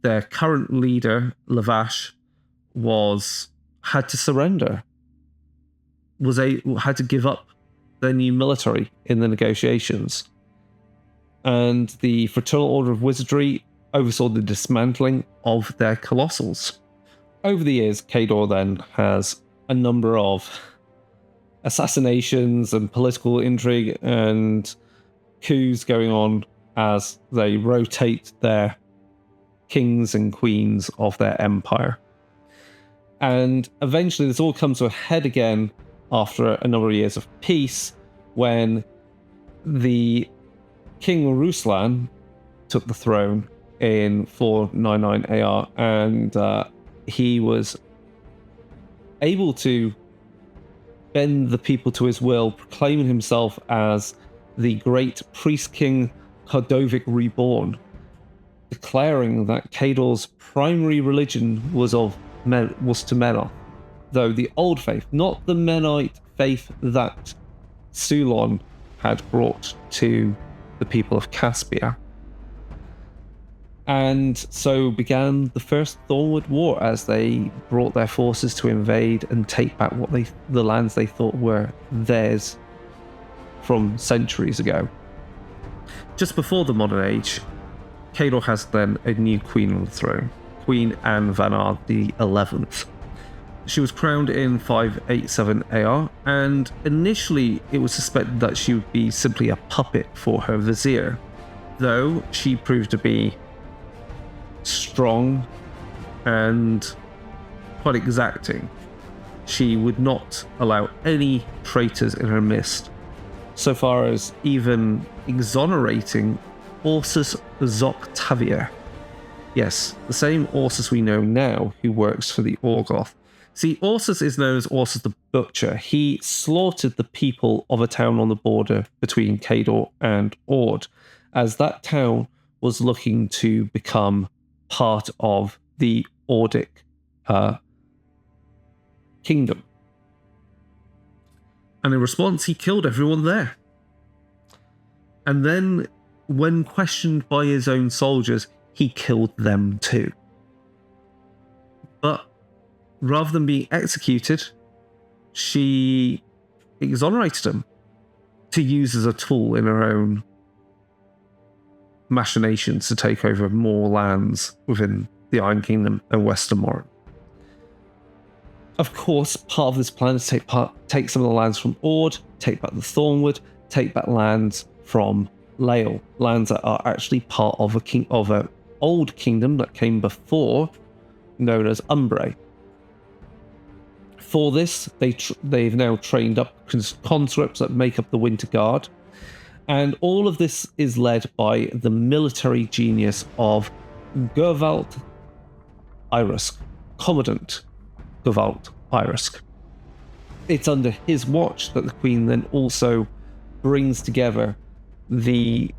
their current leader, Lavash, had to surrender, had to give up their new military in the negotiations. And the Fraternal Order of Wizardry oversaw the dismantling of their colossals. Over the years, Khador then has a number of assassinations and political intrigue and coups going on as they rotate their kings and queens of their empire. And eventually this all comes to a head again after a number of years of peace, when the King Ruslan took the throne in 499 AR, and he was able to bend the people to his will, proclaiming himself as the great priest king Khadovic reborn, declaring that Khador's primary religion was to Menoth, though the old faith, not the Menite faith that Sulon had brought to the people of Caspia. And so began the First Thornwood War, as they brought their forces to invade and take back the lands they thought were theirs from centuries ago. Just before the modern age, Khador has then a new queen on the throne, Queen Anne Vanard the 11th. She was crowned in 587 AR, and initially it was suspected that she would be simply a puppet for her vizier, though she proved to be strong and quite exacting. She would not allow any traitors in her midst, so far as even exonerating Ursus Zoctavia. Yes, the same Ursus we know now who works for the Orgoth. See, Ursus is known as Ursus the Butcher. He slaughtered the people of a town on the border between Khador and Ord, as that town was looking to become part of the Ordic kingdom. And in response, he killed everyone there. And then, when questioned by his own soldiers, he killed them too. But rather than being executed, she exonerated him to use as a tool in her own machinations to take over more lands within the Iron Kingdom and Westermoran. Of course, part of this plan is to take some of the lands from Ord, take back the Thornwood, take back lands from Llael, lands that are actually part of an old kingdom that came before, known as Umbrae. For this, they've now trained up conscripts that make up the Winter Guard, and all of this is led by the military genius of Gervalt Irisk, Commandant Gervalt Irisk. It's under his watch that the Queen then also brings together the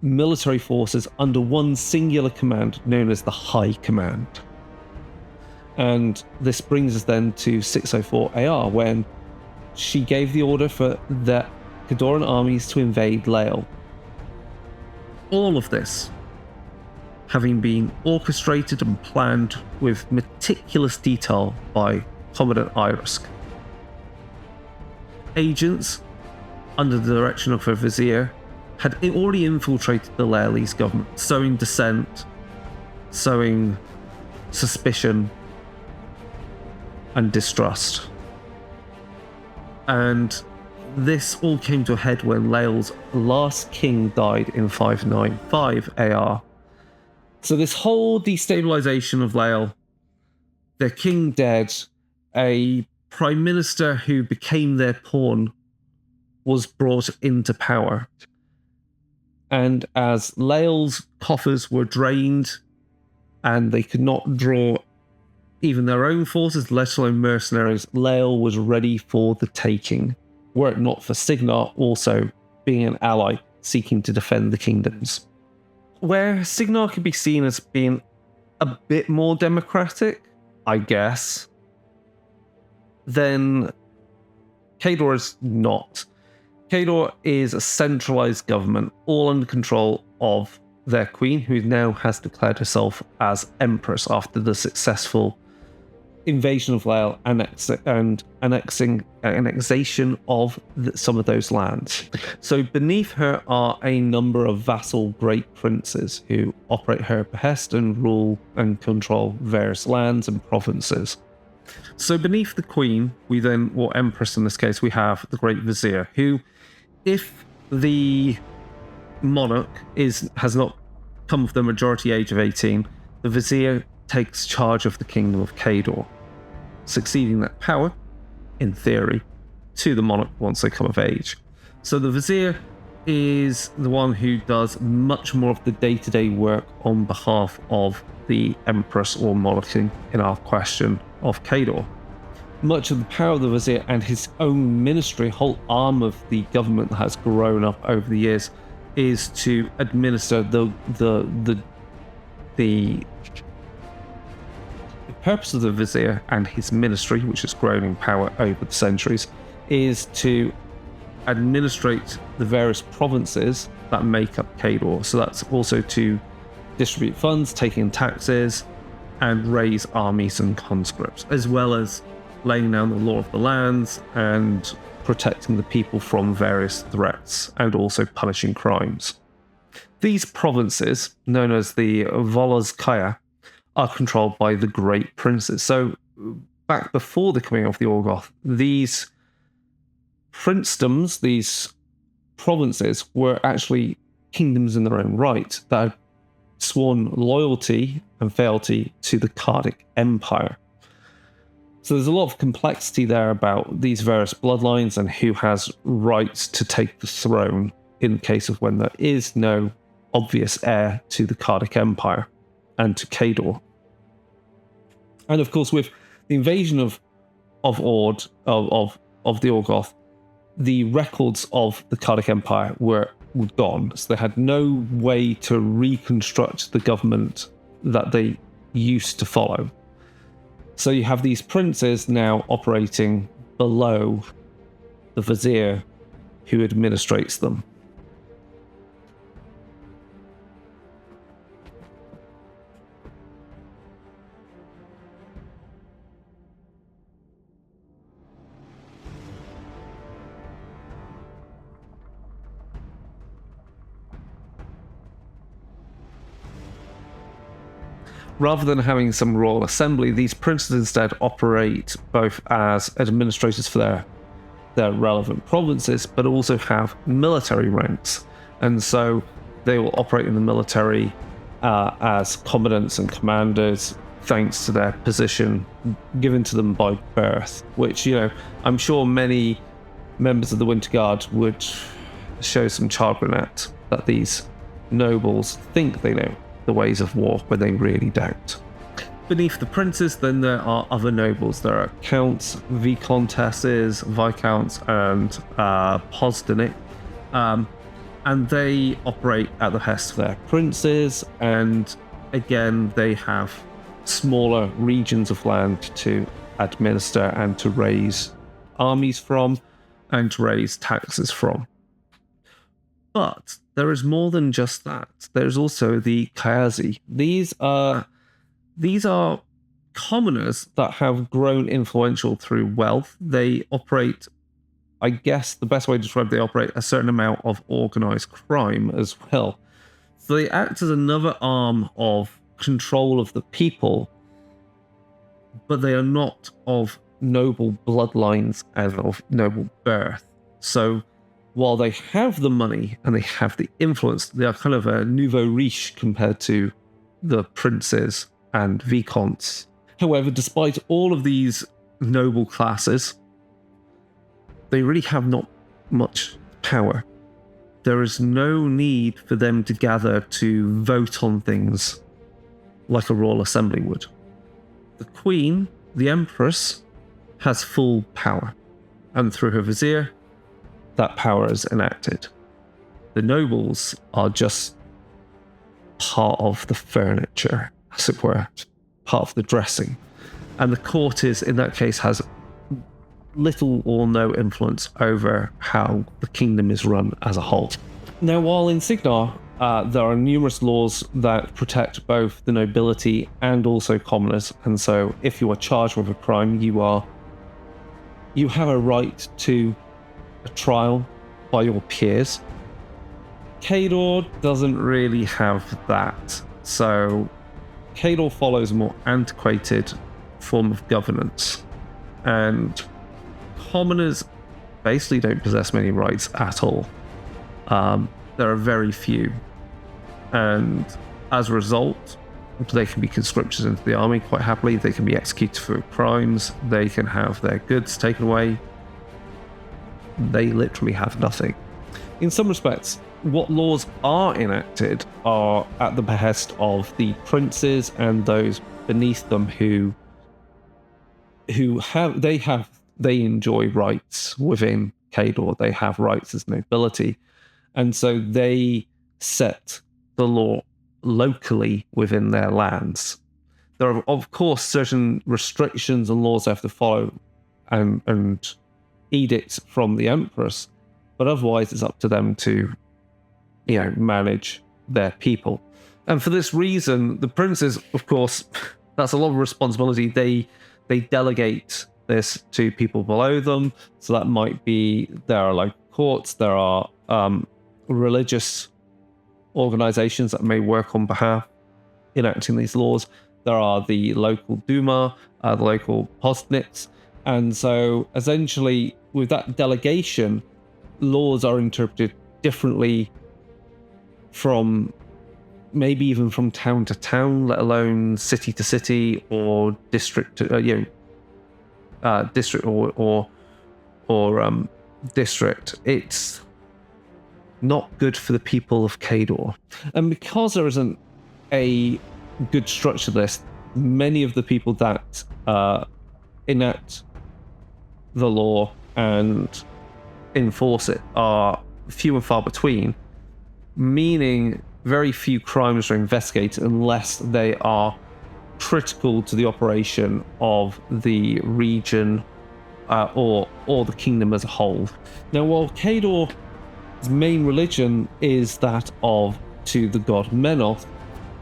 military forces under one singular command known as the High Command. And this brings us then to 604 AR, when she gave the order for the Khadoran armies to invade Llael. All of this having been orchestrated and planned with meticulous detail by Commandant Irisk. Agents, under the direction of her vizier, had already infiltrated the Llaelese government, sowing dissent, sowing suspicion and distrust. And this all came to a head when Llael's last king died in 595 AR. So this whole destabilization of Llael, their king dead, a prime minister who became their pawn was brought into power. And as Llael's coffers were drained and they could not draw even their own forces, let alone mercenaries, Llael was ready for the taking, were it not for Cygnar also being an ally seeking to defend the kingdoms. Where Cygnar could be seen as being a bit more democratic, I guess, then Khador is not. Khador is a centralized government, all under control of their queen, who now has declared herself as empress after the successful invasion of Llael and annexation of some of those lands. So beneath her are a number of vassal great princes who operate her behest and rule and control various lands and provinces. So beneath the queen, or empress in this case, we have the great vizier, who, if the monarch has not come of the majority age of 18, the vizier takes charge of the kingdom of Khador, succeeding that power, in theory, to the monarch once they come of age. So the vizier is the one who does much more of the day-to-day work on behalf of the empress or monarchy in our question of Khador. Much of the power of the vizier and his own ministry, whole arm of the government that has grown up over the years, is to administer the purpose of the vizier and his ministry, which has grown in power over the centuries, is to administrate the various provinces that make up Khador. So that's also to distribute funds, take in taxes, and raise armies and conscripts, as well as laying down the law of the lands and protecting the people from various threats and also punishing crimes. These provinces, known as the Volozkaya, are controlled by the great princes. So back before the coming of the Orgoth, these princedoms, these provinces, were actually kingdoms in their own right that had sworn loyalty and fealty to the Khadoran Empire. So there's a lot of complexity there about these various bloodlines and who has rights to take the throne in the case of when there is no obvious heir to the Khadoran Empire and to Khador. And of course, with the invasion of the Orgoth, the records of the Khadoran Empire were gone. So they had no way to reconstruct the government that they used to follow. So you have these princes now operating below the vizier who administrates them. Rather than having some royal assembly, these princes instead operate both as administrators for their relevant provinces, but also have military ranks. And so they will operate in the military as commandants and commanders, thanks to their position given to them by birth, which, I'm sure many members of the Winter Guard would show some chagrin that these nobles think they know the ways of war when they really don't. Beneath the princes, then there are other nobles. There are counts, vicomtesses, viscounts, and posdeniks, and they operate at the behest of their princes. And again, they have smaller regions of land to administer and to raise armies from, and to raise taxes from. But there is more than just that. There's also the Kayazi. These are commoners that have grown influential through wealth. They operate, I guess the best way to describe, they operate a certain amount of organized crime as well. So they act as another arm of control of the people, but they are not of noble bloodlines and of noble birth. So while they have the money and they have the influence, they are kind of a nouveau riche compared to the princes and vicomtes. However, despite all of these noble classes, they really have not much power. There is no need for them to gather to vote on things like a royal assembly would. The Queen, the Empress, has full power, and through her vizier, that power is enacted. The nobles are just part of the furniture, as it were, part of the dressing. And the court is, in that case, has little or no influence over how the kingdom is run as a whole. Now, while in Cygnar, there are numerous laws that protect both the nobility and also commoners, and so if you are charged with a crime, you have a right to a trial by your peers. Khador doesn't really have that, so Khador follows a more antiquated form of governance, and commoners basically don't possess many rights at all. There are very few, and as a result, they can be conscripted into the army quite happily. They can be executed for crimes. They can have their goods taken away. They literally have nothing. In some respects, what laws are enacted are at the behest of the princes and those beneath them who enjoy rights within Khador. They have rights as nobility, and so they set the law locally within their lands. There are, of course, certain restrictions and laws they have to follow and edicts from the Empress, but otherwise it's up to them to, manage their people. And for this reason, the princes, of course, that's a lot of responsibility. They delegate this to people below them. So that might be, there are like courts, there are religious organizations that may work on behalf enacting these laws. There are the local Duma, the local Postnits. And so essentially with that delegation, laws are interpreted differently from maybe even from town to town, let alone city to city or district to, district or district. It's not good for the people of Khador. And because there isn't a good structure list, many of the people that enact the law and enforce it are few and far between, meaning very few crimes are investigated unless they are critical to the operation of the region or the kingdom as a whole. Now, while Khador's main religion is that to the god Menoth,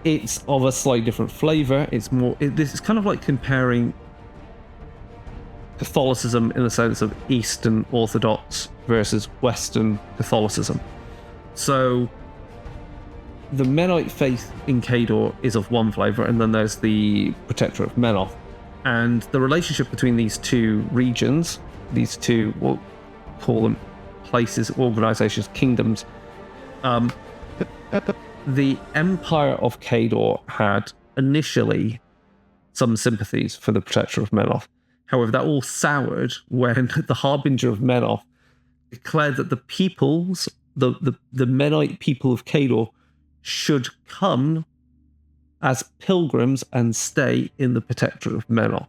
it's of a slightly different flavor. This is kind of like comparing Catholicism in the sense of Eastern Orthodox versus Western Catholicism. So the Menite faith in Khador is of one flavor, and then there's the Protectorate of Menoth. And the relationship between these two regions, these two, we'll call them places, organizations, kingdoms, the Empire of Khador had initially some sympathies for the Protectorate of Menoth. However, that all soured when the Harbinger of Menoth declared that the peoples, the Menite people of Khador, should come as pilgrims and stay in the Protectorate of Menoth.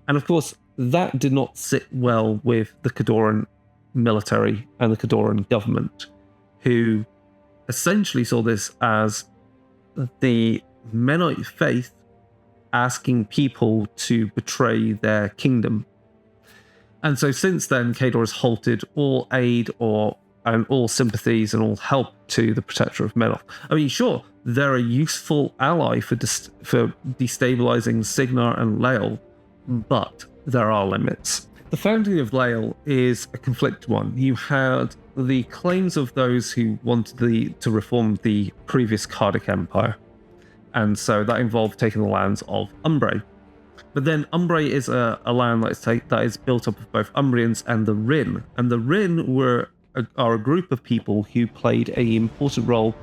And of course, that did not sit well with the Khadoran military and the Khadoran government, who essentially saw this as the Menite faith asking people to betray their kingdom. And so since then, Khador has halted all aid or and all sympathies and all help to the Protector of Menoth. I mean, sure, they're a useful ally for destabilizing Cygnar and Llael, but there are limits. The founding of Llael is a conflicted one. You had the claims of those who wanted to reform the previous Khadoran Empire, and so that involved taking the lands of Umbrae. But then Umbrae is a land that is built up of both Umbrians and the Rin, and the Rin are a group of people who played an important role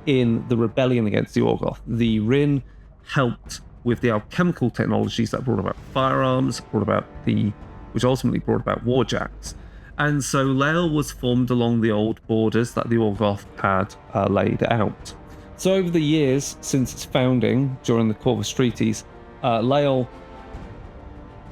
in the rebellion against the Orgoth. The Rin helped with the alchemical technologies that brought about firearms, which ultimately brought about warjacks. And so Llael was formed along the old borders that the Orgoth had laid out. So over the years since its founding, during the Corvus Treaties, Llael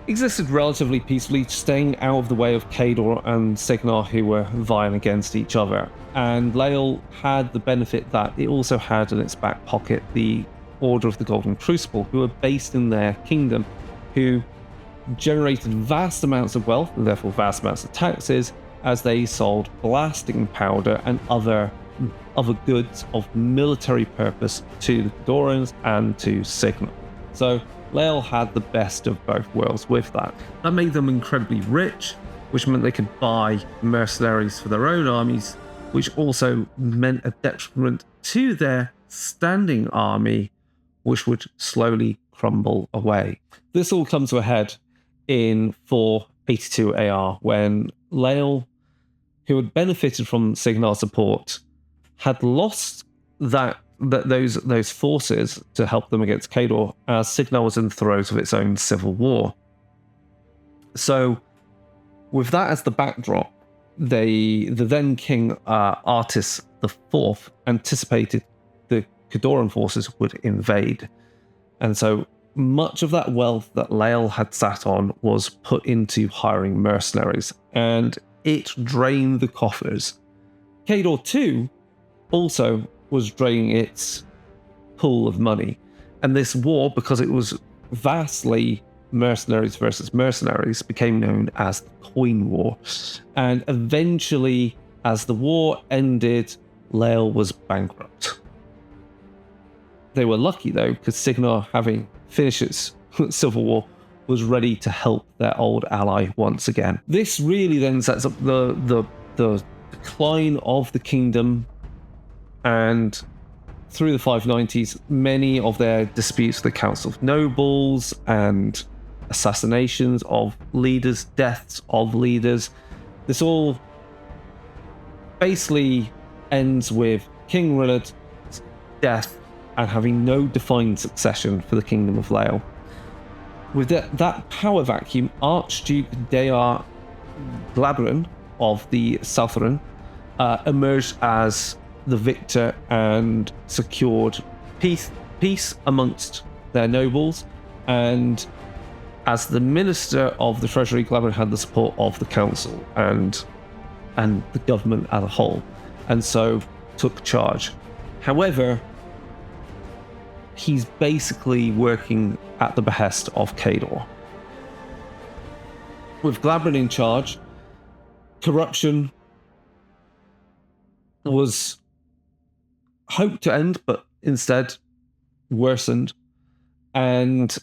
existed relatively peacefully, staying out of the way of Khadoran and Cygnar, who were vying against each other. And Llael had the benefit that it also had in its back pocket the Order of the Golden Crucible, who were based in their kingdom, who generated vast amounts of wealth and therefore vast amounts of taxes as they sold blasting powder and other goods of military purpose to the Khadorans and to Cygnar. So Llael had the best of both worlds with that. That made them incredibly rich, which meant they could buy mercenaries for their own armies, which also meant a detriment to their standing army, which would slowly crumble away. This all comes to a head in 482 AR, when Llael, who had benefited from Cygnar's support, had lost those forces to help them against Khadoran, as Cygnar was in the throes of its own civil war. So, with that as the backdrop, the then King Artis IV anticipated the Khadoran forces would invade. And so much of that wealth that Llael had sat on was put into hiring mercenaries, and it drained the coffers. Khadoran too also was draining its pool of money. And this war, because it was vastly mercenaries versus mercenaries, became known as the Coin War. And eventually, as the war ended, Llael was bankrupt. They were lucky though, because Cygnar, having finished its civil war, was ready to help their old ally once again. This really then sets up the decline of the kingdom, and through the 590s, many of their disputes with the Council of Nobles and assassinations of leaders, deaths of leaders, this all basically ends with King Rillard's death and having no defined succession for the Kingdom of Llael. With that power vacuum, Archduke Deir Glabrin of the Southron emerged as the victor and secured peace amongst their nobles, and as the Minister of the Treasury, Glabrin had the support of the council and the government as a whole, and so took charge. However, he's basically working at the behest of Khadoran. With Glabrin in charge, corruption was hoped to end, but instead worsened, and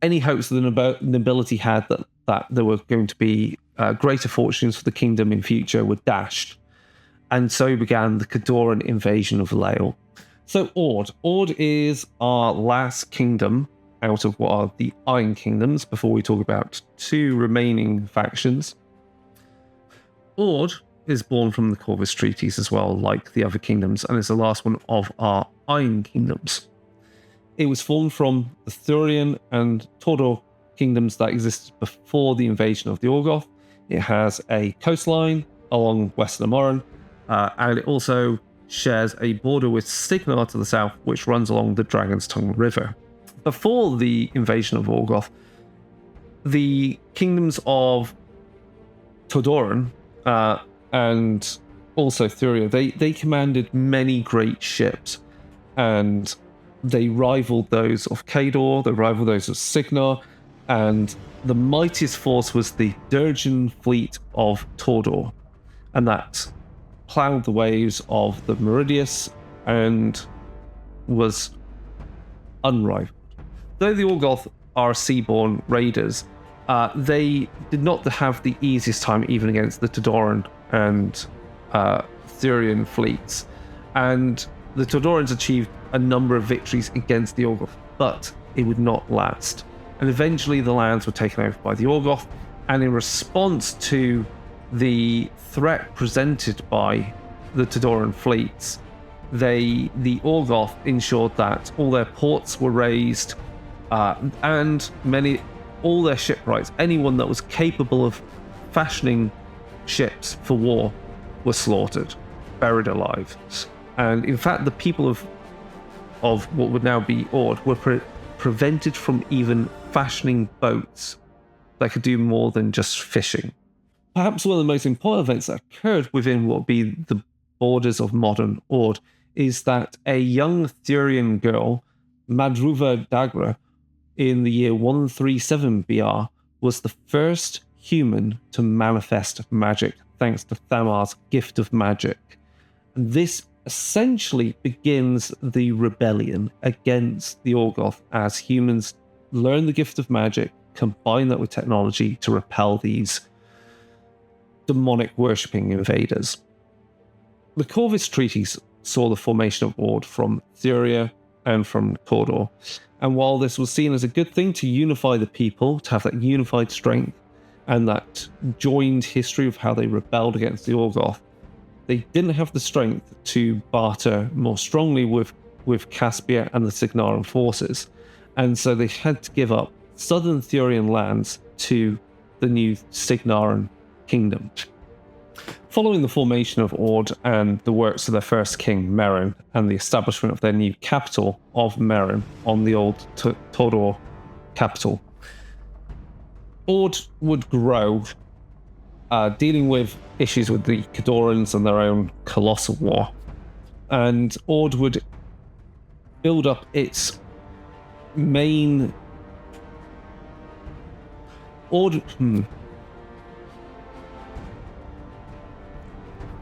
any hopes that the nobility had that there were going to be greater fortunes for the kingdom in future were dashed, and so began the Khadoran invasion of Llael. So Ord is our last kingdom out of what are the Iron Kingdoms, before we talk about two remaining factions. Ord is born from the Corvus Treaties as well, like the other kingdoms, and is the last one of our Iron Kingdoms. It was formed from the Thurian and Tordor kingdoms that existed before the invasion of the Orgoth. It has a coastline along Western Amoran, and it also shares a border with Cygnar to the south, which runs along the Dragon's Tongue River. Before the invasion of Orgoth, the kingdoms of Todoran and also Thuria, they commanded many great ships, and they rivaled those of Khadoran, they rivaled those of Cygnar, and the mightiest force was the Durgan fleet of Tordor, and that ploughed the waves of the Meridius and was unrivaled. Though the Orgoth are seaborne raiders, they did not have the easiest time even against the Khadoran and Thurian fleets. And the Khadarans achieved a number of victories against the Orgoth, but it would not last. And eventually the lands were taken over by the Orgoth, and in response to the threat presented by the Khadoran fleets, the Orgoth ensured that all their ports were razed, and all their shipwrights, anyone that was capable of fashioning ships for war, were slaughtered, buried alive. And in fact, the people of what would now be Ord were prevented from even fashioning boats that could do more than just fishing. Perhaps one of the most important events that occurred within what would be the borders of modern Ord is that a young Thurian girl, Madruva Dagra, in the year 137 BR, was the first human to manifest magic thanks to Thamar's gift of magic. And this essentially begins the rebellion against the Orgoth as humans learn the gift of magic, combine that with technology to repel these demonic worshipping invaders. The Corvus treaties saw the formation of Ord from Thuria and from Cawdor, and while this was seen as a good thing to unify the people, to have that unified strength and that joined history of how they rebelled against the Orgoth, they didn't have the strength to barter more strongly with Caspia and the Cygnaran forces, and so they had to give up southern Thurian lands to the new Cygnaran kingdom. Following the formation of Ord and the works of their first king, Merrin, and the establishment of their new capital of Merrin on the old Todor capital, Ord would grow, dealing with issues with the Khadorans and their own colossal war. And Ord would build up its main...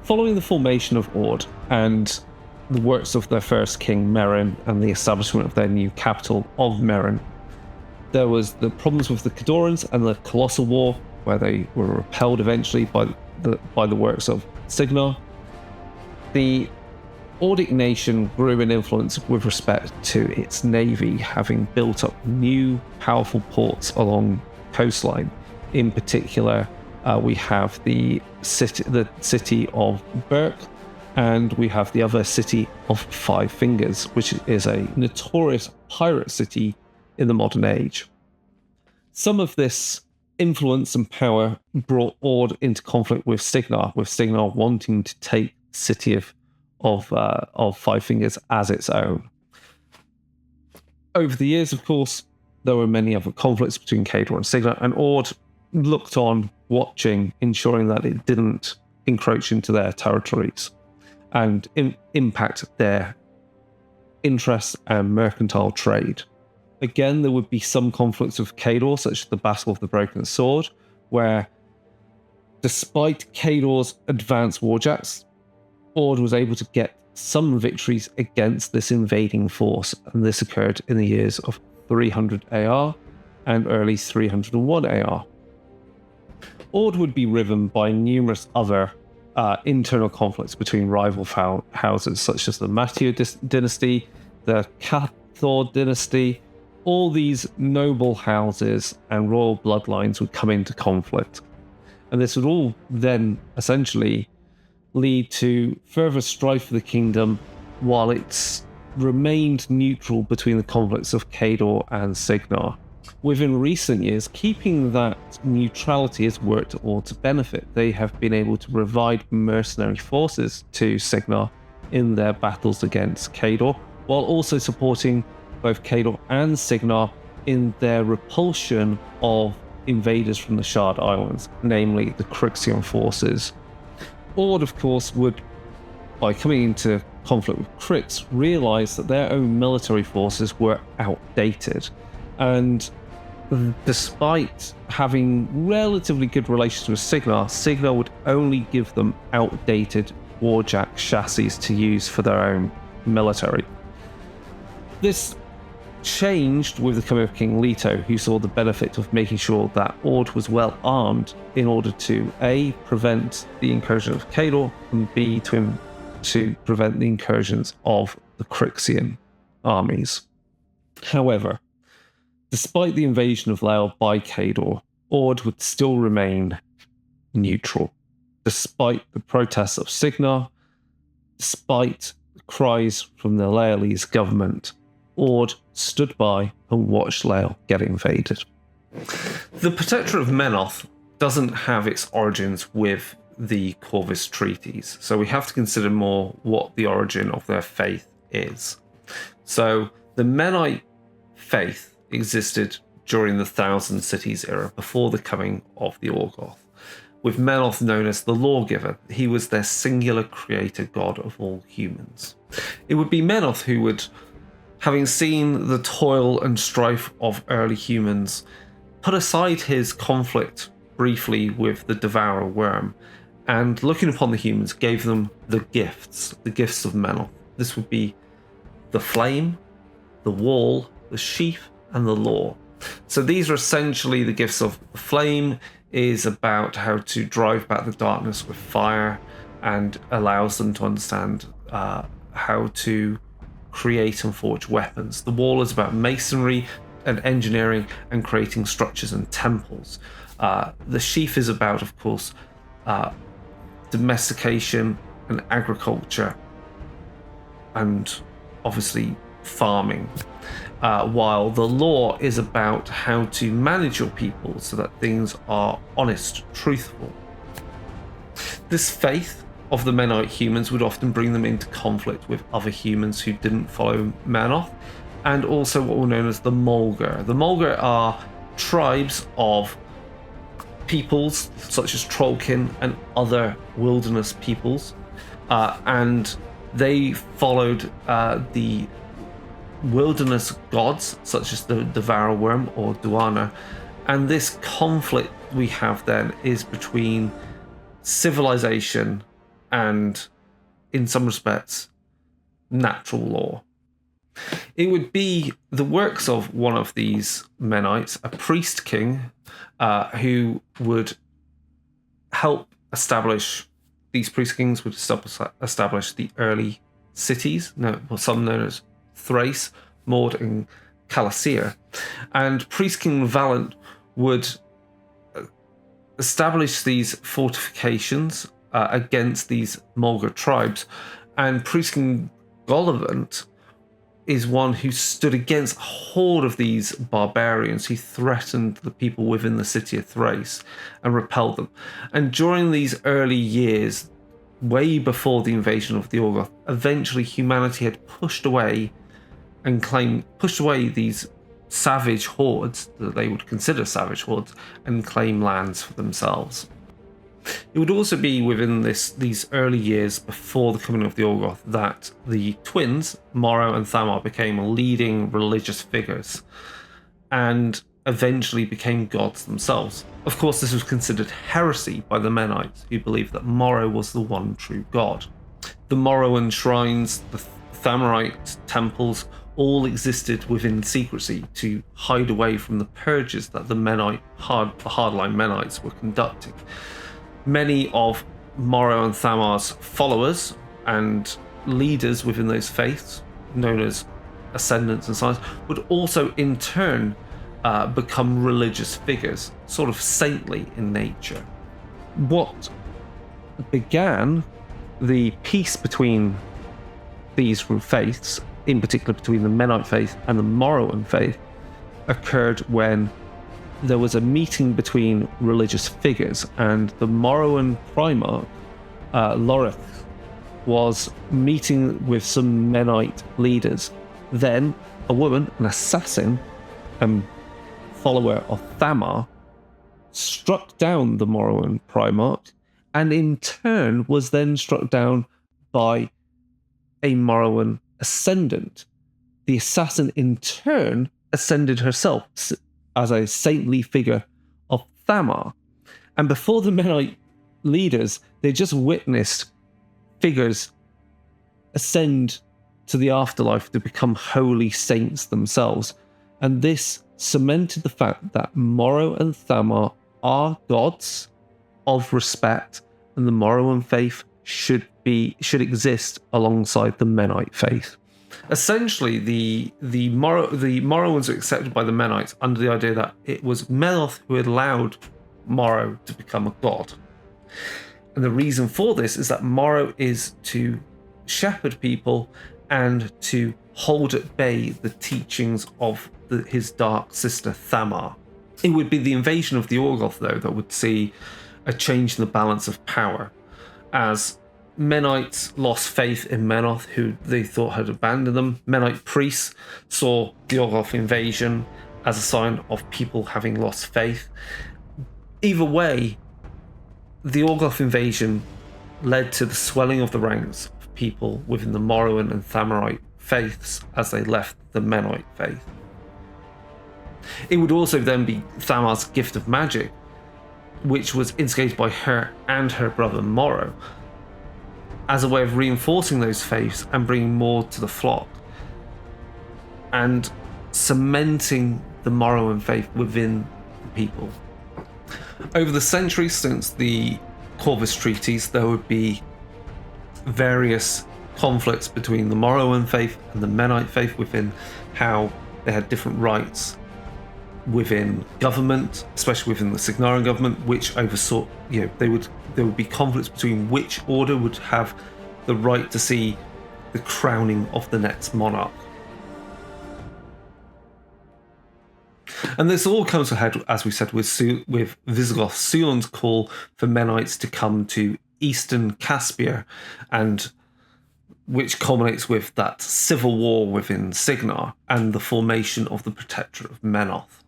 Following the formation of Ord and the works of their first king, Merrin, and the establishment of their new capital of Merrin, there was the problems with the Khadorans and the Colossal War, where they were repelled eventually by the works of Cygnar. The Ordic nation grew in influence with respect to its navy, having built up new powerful ports along coastline. In particular, we have the city of Berk, and we have the other city of Five Fingers, which is a notorious pirate city in the modern age. Some of this influence and power brought Ord into conflict with Cygnar wanting to take the city of Five Fingers as its own. Over the years, of course, there were many other conflicts between Cawdor and Cygnar, and Ord looked on, watching, ensuring that it didn't encroach into their territories and impact their interests and mercantile trade. Again, there would be some conflicts with Cawdor, such as the Battle of the Broken Sword, where despite Cawdor's advanced warjacks, Ord was able to get some victories against this invading force, and this occurred in the years of 300 AR and early 301 AR. Ord would be riven by numerous other internal conflicts between rival houses, such as the Matthew dynasty, the Cathor dynasty. All these noble houses and royal bloodlines would come into conflict. And this would all then essentially lead to further strife for the kingdom, while it's remained neutral between the conflicts of Cawdor and Cygnar. Within recent years, keeping that neutrality has worked to Ord's benefit. They have been able to provide mercenary forces to Cygnar in their battles against Cawdor, while also supporting both Cawdor and Cygnar in their repulsion of invaders from the Shard Islands, namely the Cryxian forces. Ord, of course, would, by coming into conflict with Cryx, realize that their own military forces were outdated. And despite having relatively good relations with Cygnar, Cygnar would only give them outdated warjack chassis to use for their own military. This changed with the coming of King Leto, who saw the benefit of making sure that Ord was well armed in order to A, prevent the incursion of Khador, and B, to prevent the incursions of the Cryxian armies. However, despite the invasion of Llael by Khador, Ord would still remain neutral, despite the protests of Cygnar, despite the cries from the Llaelese government. Ord stood by and watched Llael get invaded. The Protectorate of Menoth doesn't have its origins with the Corvus treaties, so we have to consider more what the origin of their faith is. So the Menite faith existed during the Thousand Cities era, before the coming of the Orgoth, with Menoth known as the Lawgiver. He was their singular creator god of all humans. It would be Menoth who would, having seen the toil and strife of early humans, put aside his conflict briefly with the Devourer Worm, and looking upon the humans, gave them the gifts of Menoth. This would be the flame, the wall, the sheath, and the law. So these are essentially the gifts of the flame is about how to drive back the darkness with fire, and allows them to understand how to create and forge weapons. The wall is about masonry and engineering and creating structures and temples. The sheath is about, of course, domestication and agriculture, and obviously farming. While the law is about how to manage your people so that things are honest, truthful. This faith of the Menite humans would often bring them into conflict with other humans who didn't follow Menoth, and also what were known as the Mulgar. The Mulgar are tribes of peoples such as Trollkin and other wilderness peoples, and they followed the wilderness gods such as the Devourer Worm or Duana, and this conflict we have then is between civilization and, in some respects, natural law. It would be the works of one of these Menites, a priest king, who would help establish, these priest kings would establish the early cities, some known as Thrace, Maud, and Calasir. And Priest King Valant would establish these fortifications against these Mulgar tribes. And Priest King Gollivant is one who stood against a horde of these barbarians who threatened the people within the city of Thrace and repelled them. And during these early years, way before the invasion of the Orgoth, eventually humanity had pushed away these savage hordes that they would consider savage hordes and claim lands for themselves. It would also be within these early years before the coming of the Orgoth that the twins, Morrow and Thamar, became leading religious figures and eventually became gods themselves. Of course, this was considered heresy by the Menites, who believed that Morrow was the one true god. The Morrowan shrines, the Thamarite temples, all existed within secrecy to hide away from the purges that the hardline Menites were conducting. Many of Morrow and Thamar's followers and leaders within those faiths, known as Ascendants and Scions, would also in turn become religious figures, sort of saintly in nature. What began the peace between these faiths, in particular between the Menite faith and the Morrowan faith, occurred when there was a meeting between religious figures, and the Morrowan Primarch, Lorith, was meeting with some Menite leaders. Then a woman, an assassin, follower of Thamar, struck down the Morrowan Primarch, and in turn was then struck down by a Morrowan ascendant. The assassin in turn ascended herself as a saintly figure of Thamar. And before the Menite leaders, they just witnessed figures ascend to the afterlife to become holy saints themselves. And this cemented the fact that Morrow and Thamar are gods of respect, and the Morrowan faith should exist alongside the Menite faith. Essentially, the Morrowans were accepted by the Menites under the idea that it was Menoth who had allowed Morrow to become a god. And the reason for this is that Morrow is to shepherd people and to hold at bay the teachings of his dark sister Thamar. It would be the invasion of the Orgoth, though, that would see a change in the balance of power, as Menites lost faith in Menoth, who they thought had abandoned them. Menite priests saw the Orgoth invasion as a sign of people having lost faith. Either way, the Orgoth invasion led to the swelling of the ranks of people within the Morrowan and Thamarite faiths as they left the Menite faith. It would also then be Thamar's gift of magic, which was instigated by her and her brother Morrow, as a way of reinforcing those faiths and bringing more to the flock, and cementing the Morrowan faith within the people. Over the centuries since the Corvus Treaties, there would be various conflicts between the Morrowan faith and the Menite faith within how they had different rights within government, especially within the Cygnar government, which oversaw, there would be conflicts between which order would have the right to see the crowning of the next monarch. And this all comes ahead, as we said, with Visigoth Sulon's call for Menites to come to eastern Caspia, and which culminates with that civil war within Cygnar and the formation of the Protectorate of Menoth.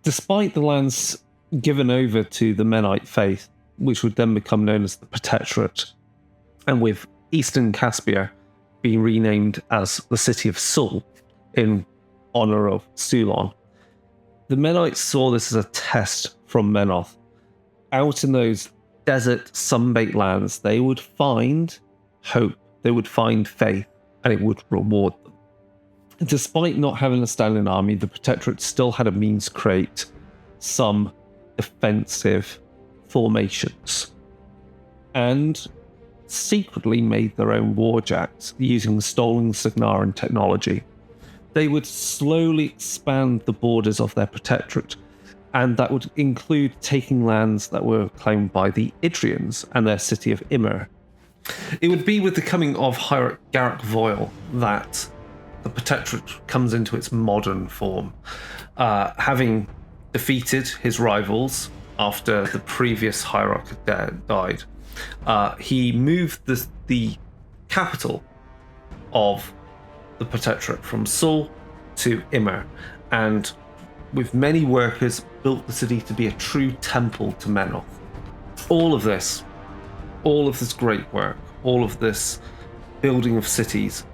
Despite the lands given over to the Menite faith, which would then become known as the Protectorate, and with eastern Caspia being renamed as the city of Sul in honour of Sulon, the Menites saw this as a test from Menoth. Out in those desert, sunbaked lands, they would find hope, they would find faith, and it would reward them. Despite not having a standing army, the Protectorate still had a means to create some defensive formations, and secretly made their own warjacks using stolen Cygnaran technology. They would slowly expand the borders of their Protectorate, and that would include taking lands that were claimed by the Idrians and their city of Immer. It would be with the coming of Hierarch Garrick Voil that the Protectorate comes into its modern form. Having defeated his rivals after the previous Hierarch had died, he moved the capital of the Protectorate from Sul to Immer, and with many workers built the city to be a true temple to Menoth. All of this great work, all of this building of cities,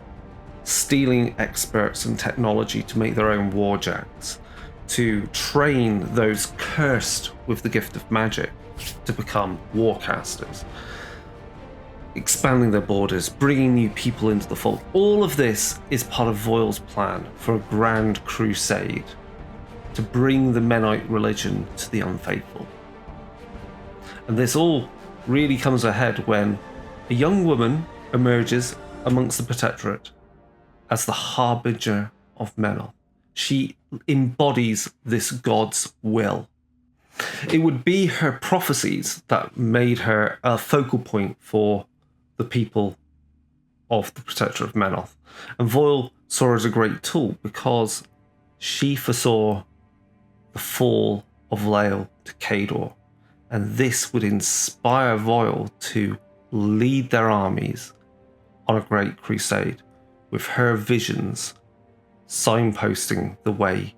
stealing experts and technology to make their own warjacks, to train those cursed with the gift of magic to become warcasters, expanding their borders, bringing new people into the fold. All of this is part of Voil's plan for a grand crusade to bring the Menite religion to the unfaithful. And this all really comes ahead when a young woman emerges amongst the Protectorate as the harbinger of Menoth. She embodies this god's will. It would be her prophecies that made her a focal point for the people of the Protectorate of Menoth. And Voil saw her as a great tool because she foresaw the fall of Llael to Khador. And this would inspire Voil to lead their armies on a great crusade, with her visions signposting the way.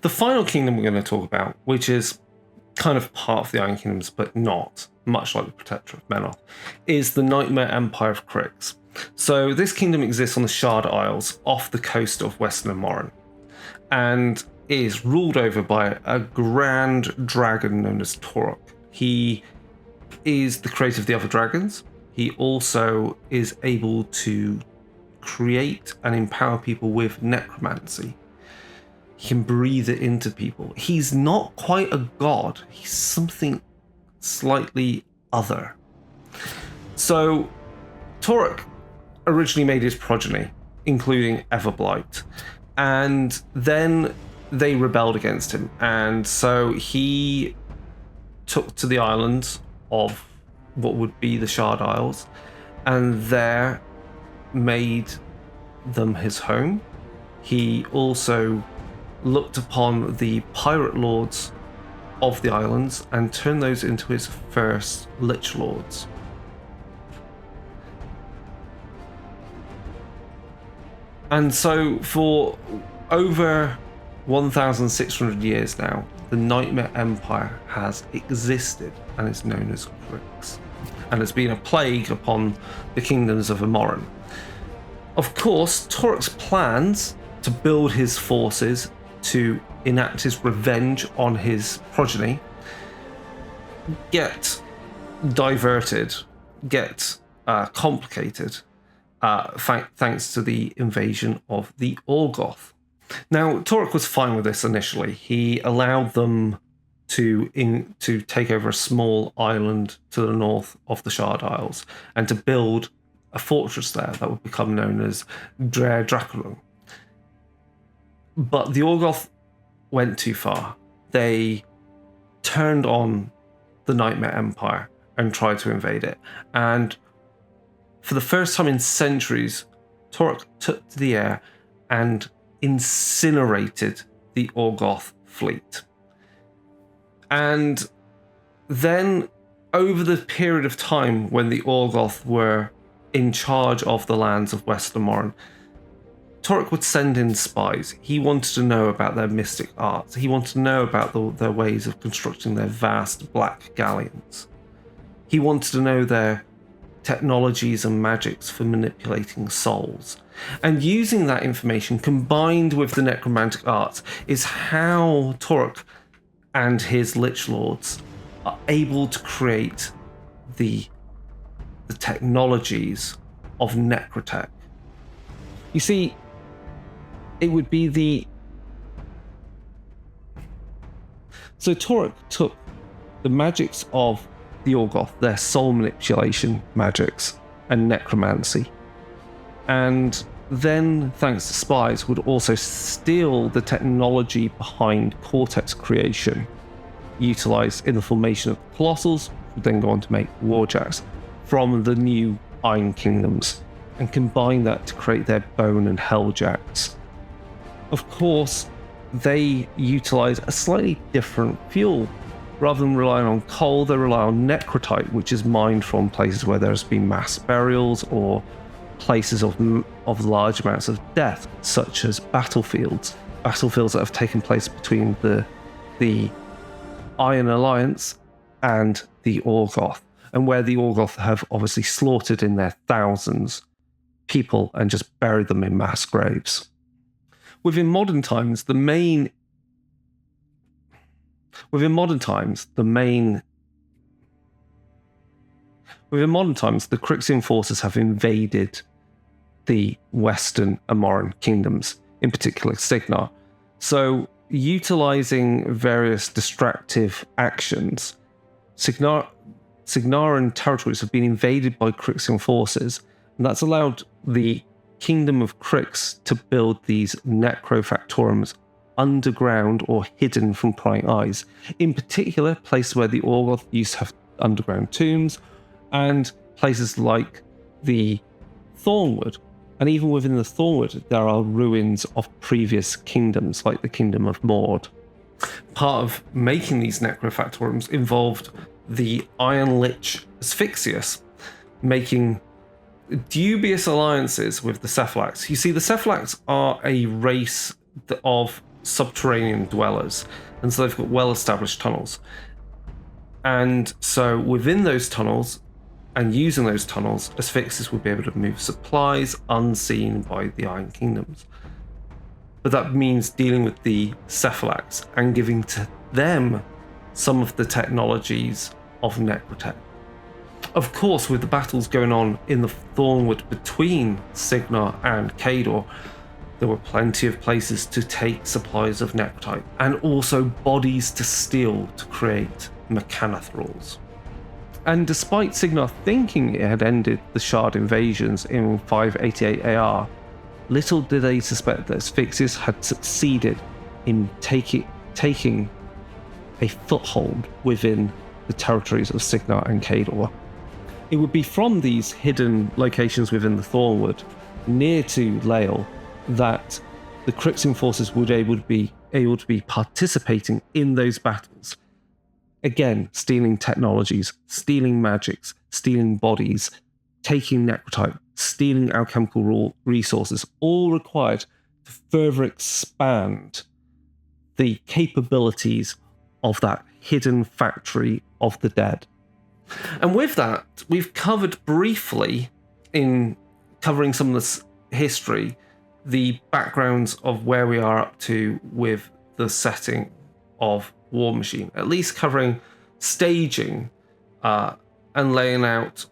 The final kingdom we're going to talk about, which is kind of part of the Iron Kingdoms, but not, much like the Protectorate of Menoth, is the Nightmare Empire of Cryx. So this kingdom exists on the Shard Isles off the coast of Western Moran, and is ruled over by a grand dragon known as Torok. He is the creator of the other dragons, he also is able to create and empower people with necromancy. He can breathe it into people. He's not quite a god. He's something slightly other. So Torok originally made his progeny, including Everblight, and then they rebelled against him, and so he took to the islands of what would be the Shard Isles, and there made them his home. He also looked upon the pirate lords of the islands and turned those into his first Lich Lords. And so for over 1,600 years now, the Nightmare Empire has existed and is known as Cryx, and has been a plague upon the kingdoms of Amoran. Of course, Torok's plans to build his forces to enact his revenge on his progeny get diverted, get complicated, thanks to the invasion of the Orgoth. Now, Torok was fine with this initially. He allowed them to take over a small island to the north of the Shard Isles and to build a fortress there that would become known as Drer Draculum. But the Orgoth went too far. They turned on the Nightmare Empire and tried to invade it. And for the first time in centuries, Torok took to the air and incinerated the Orgoth fleet. And then, over the period of time when the Orgoth were in charge of the lands of West Amoran, Torok would send in spies. He wanted to know about their mystic arts. He wanted to know about their ways of constructing their vast black galleons. He wanted to know their technologies and magics for manipulating souls. And using that information combined with the necromantic arts is how Torok and his Lich Lords are able to create the technologies of necrotech. You see, it would be So Torok took the magics of the Orgoth, their soul manipulation magics, and necromancy, and then, thanks to spies, would also steal the technology behind Cortex creation, utilised in the formation of Colossals, would then go on to make Warjacks, from the new Iron Kingdoms, and combine that to create their Bone and Helljacks. Of course, they utilise a slightly different fuel. Rather than relying on coal, they rely on necrotite, which is mined from places where there's been mass burials or places of large amounts of death, such as battlefields that have taken place between the Iron Alliance and the Orgoth, and where the Orgoth have obviously slaughtered in their thousands people and just buried them in mass graves. Within modern times, the Cryxian forces have invaded the Western Amoran kingdoms, in particular Cygnar. So, utilizing various distractive actions, Cygnaran territories have been invaded by Cryxian forces, and that's allowed the Kingdom of Cryx to build these necrofactorums underground or hidden from prying eyes. In particular, places where the Orgoth used to have underground tombs, and places like the Thornwood. And even within the Thornwood, there are ruins of previous kingdoms, like the Kingdom of Mord. Part of making these necrofactorums involved the Iron Lich Asphyxius, making dubious alliances with the Cephalax. You see, the Cephalax are a race of subterranean dwellers, and so they've got well-established tunnels. And so within those tunnels, and using those tunnels, Asphyxius would be able to move supplies unseen by the Iron Kingdoms. But that means dealing with the Cephalax and giving to them some of the technologies of necrotech. Of course, with the battles going on in the Thornwood between Cygnar and Khadoran, there were plenty of places to take supplies of necrotite and also bodies to steal to create mechanothralls. And despite Cygnar thinking it had ended the Shard invasions in 588 AR, little did they suspect that Asphyxius had succeeded in taking a foothold within the territories of Cygnar and Khadoran. It would be from these hidden locations within the Thornwood, near to Llael, that the Cryxian forces would be able to be participating in those battles. Again, stealing technologies, stealing magics, stealing bodies, taking necrotite, stealing alchemical resources, all required to further expand the capabilities of that hidden factory of the dead. And with that, we've covered briefly, in covering some of this history, the backgrounds of where we are up to with the setting of Warmachine, at least covering staging and laying out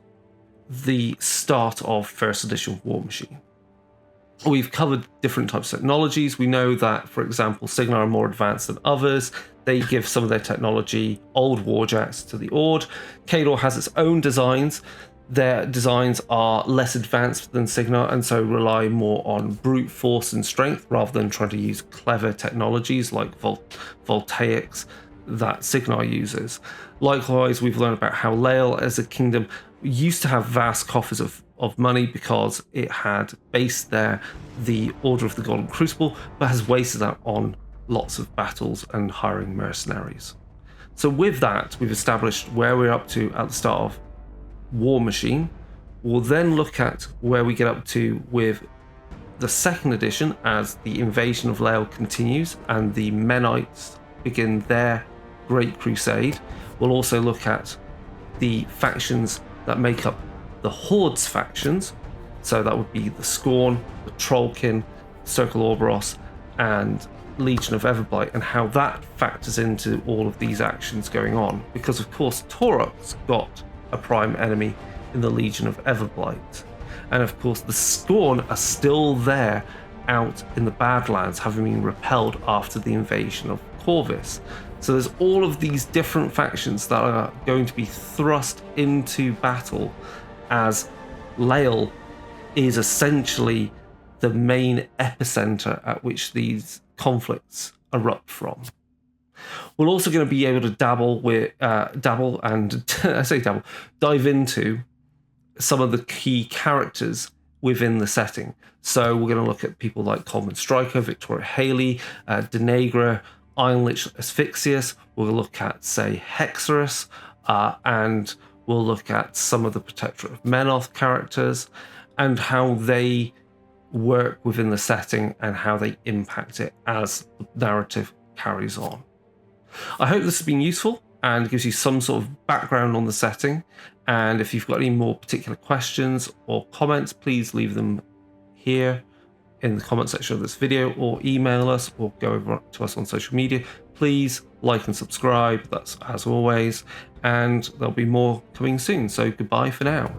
the start of first edition of Warmachine. We've covered different types of technologies. We know that, for example, Cygnar are more advanced than others. They give some of their technology, old warjacks, to the Ord. Khadoran has its own designs. Their designs are less advanced than Cygnar and so rely more on brute force and strength rather than trying to use clever technologies like voltaics that Cygnar uses. Likewise, we've learned about how Llael as a kingdom used to have vast coffers of money because it had based there the Order of the Golden Crucible, but has wasted that on lots of battles and hiring mercenaries. So with that, we've established where we're up to at the start of Warmachine. We'll then look at where we get up to with the second edition as the invasion of Llael continues and the Menites begin their Great Crusade. We'll also look at the factions that make up the Horde's factions. So that would be the Scorn, the Trollkin, Circle Orboros, and Legion of Everblight, and how that factors into all of these actions going on. Because of course Torok's got a prime enemy in the Legion of Everblight. And of course the Scorn are still there out in the Badlands, having been repelled after the invasion of Corvus. So there's all of these different factions that are going to be thrust into battle as Llael is essentially the main epicenter at which these conflicts erupt from. We're also going to be able to dive into some of the key characters within the setting. So we're going to look at people like Coleman Stryker, Victoria Haley, Denegra, Ironlich Asphyxius. We'll look at, say, Hexerus, and we'll look at some of the Protectorate of Menoth characters and how they work within the setting and how they impact it as the narrative carries on. I hope this has been useful and gives you some sort of background on the setting. And if you've got any more particular questions or comments, please leave them here in the comment section of this video, or email us, or go over to us on social media. Please like and subscribe, that's as always, and there'll be more coming soon. So goodbye for now.